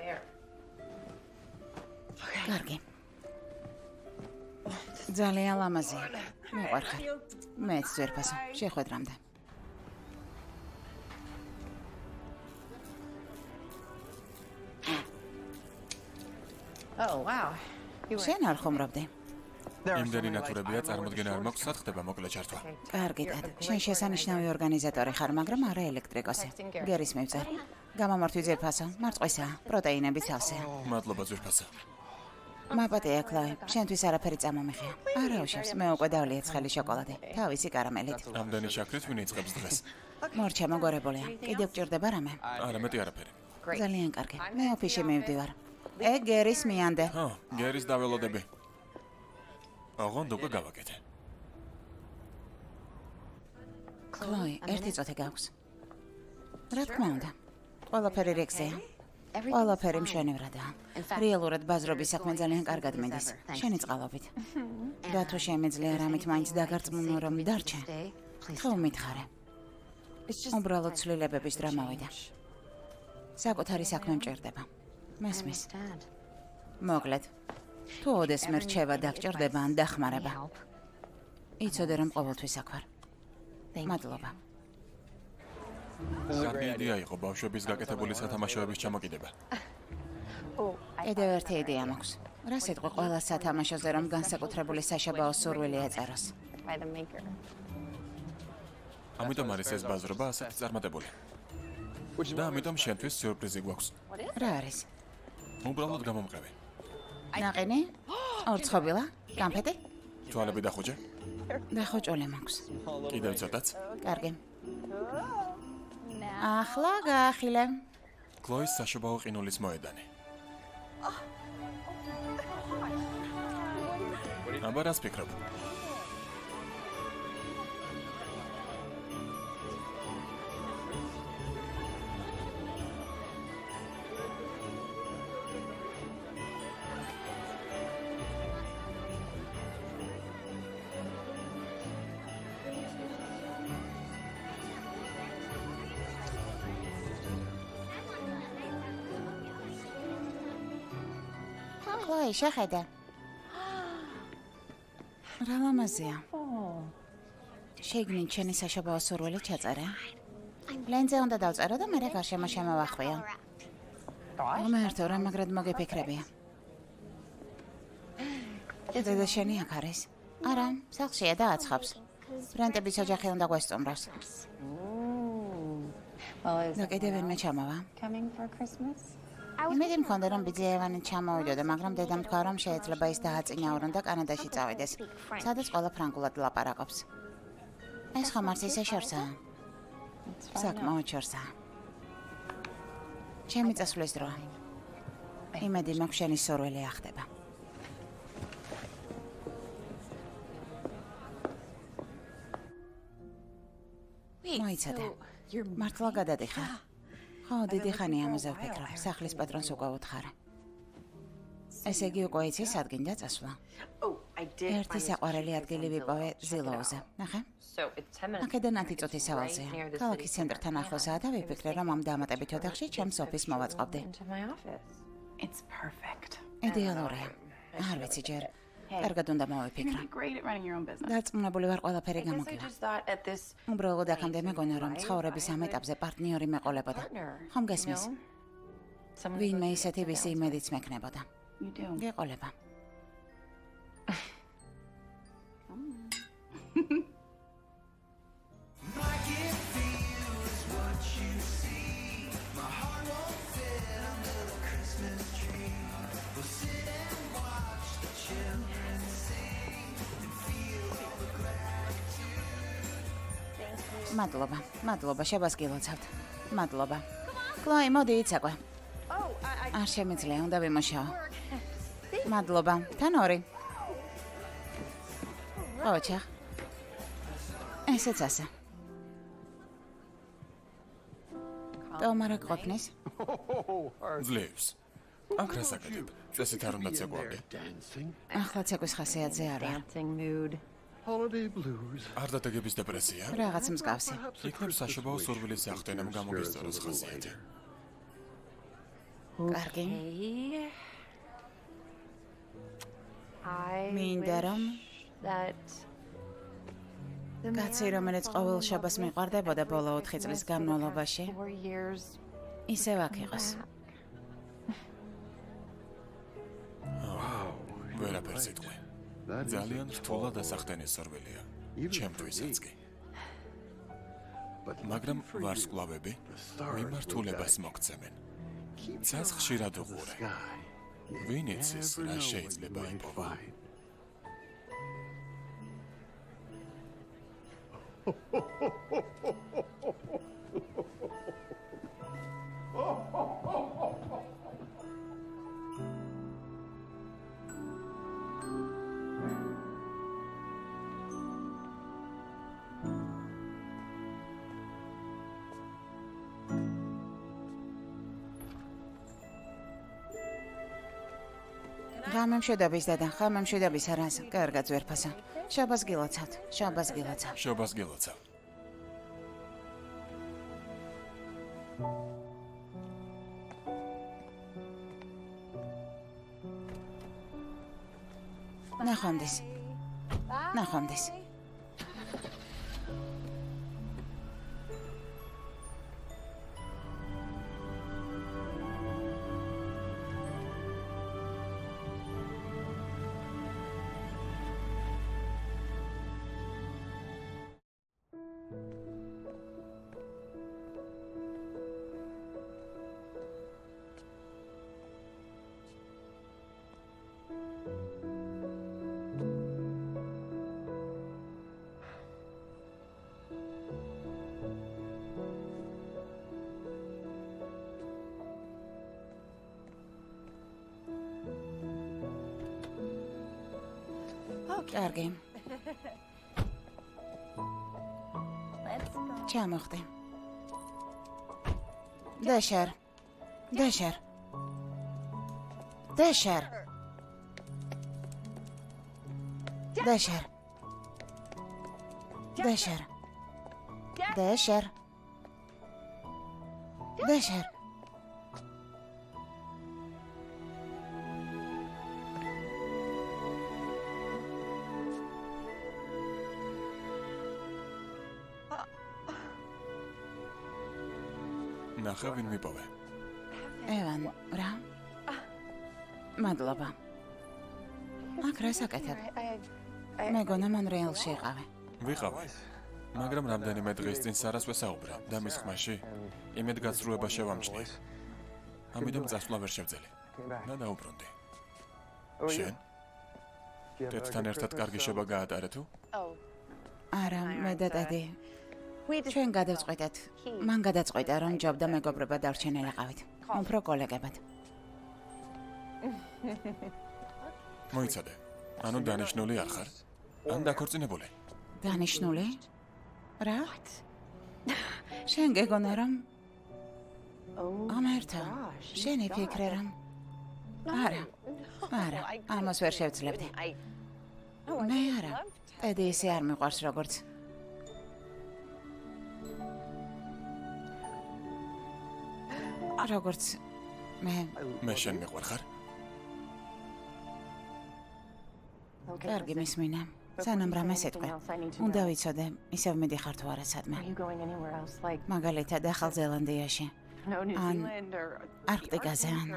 კარგი. ძალიან ლამაზია. მიყვარხარ. მეც ძვირფასო. შეხვედრამდე. შენ არ ხომრობდი. იმდენი ნატურებია წარმოდგენა არ მაქვს, სად ხდება მოკლე ჩართვა. კარგი, დად. შენ შესანიშნავი ორგანიზატორი ხარ, მაგრამ არა ელექტრიკოსი. გერის მივწარ. გამომართვი ძვირფასო, მარწყვისაა, პროტეინებიც ავსეა. მადლობა ძვირფასო. მაპატია, კლავი, შენთვის არაფერი წამომიხია. არა უშავს, მე უკვე დავლიე ცხელი შოკოლადი, თავისი კარამელით. ამდენი შაქრით ვინ იწყებს დღეს? მორჩა მოგორებულია. კიდევ გჭირდება რამე? არა, მეტი არაფერი. ძალიან კარგი. მე ოფისში მივდივარ. გერის მიანდე. გერის დაველოდები. ოღონდ უკვე გავაკეთე. კლოი, ერთი წუთი გაქვს. რა თქმა უნდა. ყველაფერი რიგზეა. ყველაფერი მშვენივრადაა. რეალურად ბაზრობის საქმე ძალიან კარგად მიდის. შენი წყალობით. და თუ შემიძლია რამით მაინც დაგარწმუნო, რომ დარჩე. ხო მითხარე. უბრალოდ ცვლილებების დრო მოვიდა. საკუთარი საქმე მჭირდება. მესმის. მოკლედ. თუ ოდესმე რჩევა დაგჭირდება ან დახმარება. იცოდე რომ ყოველთვის აქ ვარ. მადლობა. კარგი იდეა იყო ბავშვების გაკეთებული სათამაშოების ჩამოკიდება. კიდევ ერთი იდეა მაქვს. რა სიტყვა ყველა სათამაშოზე რომ განსაკუთრებული საშობაო სურვილი ეწეროს. ამიტომ არის ეს ბაზრობა ასეთი წარმატებული. და ამიტომ შენთვის სიურპრიზი გვაქვს. რა არის? უბრალოდ გამომყევი. ნაყინი? ორცხობილა? კამფეტი? თვალები დახუჭე. დახოჭოლე მაქვს. კიდევ ცოტაც. კარგი. ახლა გაახილე. კლოის საშობაო ყინულის მოედანი. აბა რას ფიქრობ? კლოი, შეხედე. რა ლამაზია. შეიგნით შენი საშობაო სურვილი ჩაწერე. ლენზე უნდა დავწერო და მერე გარშემო შემოვახვიო. მომერთო, რა მაგრად მოგეფიქრებია. დედა შენი აქ არის? არა, სახლშია და აცხობს. ბრენტების ოჯახი უნდა გვესწუმროს. და კიდევ ვინმე ჩამოვა. იმედი მქონდა, რომ ბიძიევანი ჩამოვიდოდა, მაგრამ დედამ თქვა, რომ შეიძლება ის დააწინაურონ და კანადაში წავიდეს, სადაც ყველა ფრანგულად ლაპარაკობს. ეს ხომ არც ისე შორსაა. საკმაოდ შორსაა. ჩემი წასვლის დროა. იმედი მაქვს შენი სურვილი ახდება. მოიცადე. მართლა გადადიხარ? ხო, დიდი ხანია ამაზე ვფიქრობ. სახლის პატრონს უკვე უთხარა. ესე იგი უკვე იცი სად გინდა წასვლა. ერთი საყვარელი ადგილი ვიპოვე ზილოუზე. ნახე? აქედან 10 წუთის სავალზეა. ქალაქის ცენტრთან ახლოსაა და ვიფიქრე, რომ ამ დამატებით ოთახში ჩემს ოფისს მოვაწყობდი. იდეალურია. არ ვიცი ჯერ. კარგად უნდა მოვიფიქრო. დარწმუნებული ვარ ყველაფერი გამოგივა. უბრალოდ აქამდე მეგონა, რომ ცხოვრების ამ ეტაპზე პარტნიორი მეყოლებოდა. ხომ გესმის? ვინმე ისეთი ვისი იმედიც მექნებოდა. გეყოლება. მადლობა, შაბას გილოცავთ. მადლობა. კლოი, მოდი იცაკვე. არ შემიძლია, უნდა ვიმუშაო. მადლობა. თან ორი. ოჩა. ესეც ასე. ტომარა გყოფნის? ძლევს. აქ რა საკეთებ? წესით არ უნდა ცეკვავდე. ახლა ცეკვის ხასიათზე არა. Holiday blues. არ დადგების დეპრესია? რაღაც მსგავსი. იქნებ საშობაო სურვილის ახდენამ გამოგისწოროს ხასიათი. კარგი. მინდა რომ კაცი, რომელიც ყოველ შაბას მიყვარდებოდა ბოლო 4 წლის განმავლობაში, ისევ აქ იყოს. ვერაფერს იტყვი. ძალიან რთულად ასახდენის სურვილია. ჩემთვისაც კი. მაგრამ ვარსკვლავები მიმართულებას მოგცემენ. ცას ხშირად უყურე. ვინ იცის, რა შეიძლება იპოვა? გამემშვიდობის დედა, გამემშვიდობის არას, კარგად ზვერფასა. შაბას გილოცავთ, შაბას გილოცავ. შობას გილოცავ. ნახვამდის. ნახვამდის. კარგი. ჩამოხდი. დაშარ. დაშარ. დაშარ. დაშარ. დაშარ. დაშარ. დაშარ. ნახე ვინ მიპოვე. ევან, რა? მადლობა. აქ რა საკეთებ? მეგონა მან რეალში იყავე. ვიყავი. მაგრამ რამდენიმე დღის წინ სარას ვესაუბრე და მის ხმაში იმედგაცრუება შევამჩნიე. ამიტომ წასვლა ვერ შევძელი. და დაუბრუნდი. შენ? თეთრთან ერთად კარგი შობა გაატარე თუ? არა, მე და ტედი. ჩვენ გადავწყვიტეთ. მან გადაწყვიტა, რომ ჯობდა მეგობრებად დარჩენილიყავით. უფრო კოლეგებად. მოიცადე. ანუ დანიშნული არ ხარ? ან დაქორწინებული? დანიშნული? რა? შენ გეგონა რომ ამერთა, შენი ფიქრე რომ არა, ამას ვერ შევძლებდი. მე არა, ტედი ისე არ მიყვარს როგორც. როგორც მე შენ მიყვარ ხარ? კარგი მისმინა. სანამ რამეს ეთქვე. უნდა ვიცოდე, ისევ მიდიხარ თუ არა სადმე. მაგალითად, ახალ ზელანდიაში. ან არქტიკაზე ან.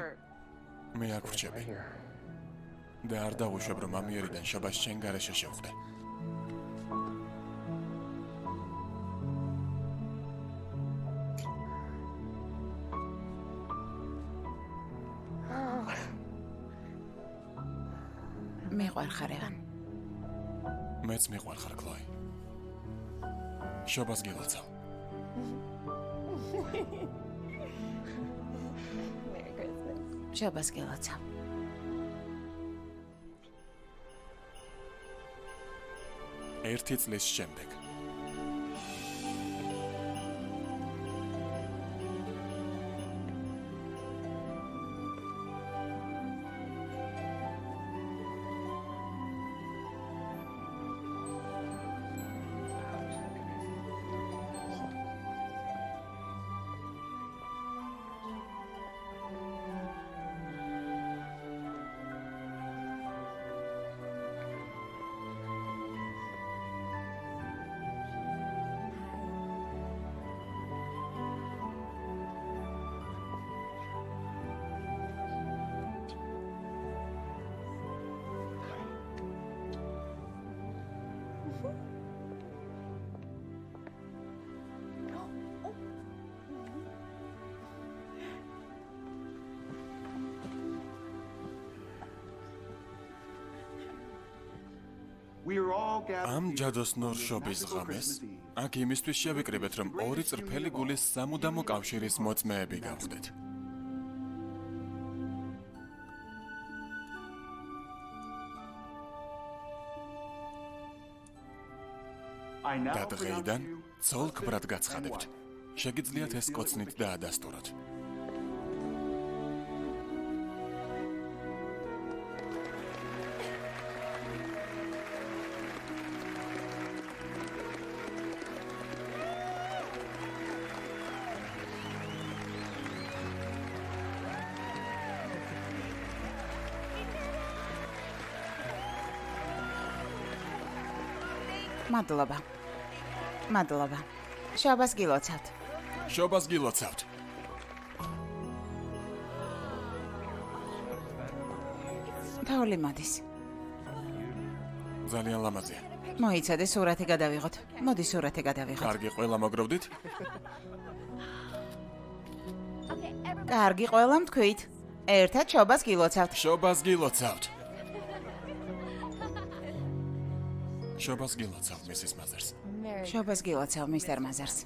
მე აქ ვრჩები. და არ დავუშვებ, რომ ამიერიდან შაბათს შენ გარეშე შევხვდე. მიყვარ ხარ ევან. მეც მიყვარ ხარ კლოი. შობას გილოცავ. შობას გილოცავ. ერთი წლის შემდეგ. ამ ჯადოსნურ შობის ღამეს აქ იმისთვის შევიკრიბეთ, რომ ორი წრფელი გულის სამუდამო კავშირის მოწმეები გავხდეთ. და დღეიდან ცოლ-ქმრად გაცხადებთ. შეგიძლიათ ეს კოცნით დაადასტუროთ. მადლობა. შობას გილოცავთ. შობას გილოცავთ. თაული მოდის. ძალიან ლამაზია. მოიცადე, სურათი გადავიღოთ. მოდი სურათი გადავიღოთ. კარგი, ყველა მოგროვდით? კარგი, ყველა მთქვით. ერთად შობას გილოცავთ. შობას გილოცავთ. შობას გილოცავ, მისის მაზერს. შობას გილოცავ, მისტერ მაზერს.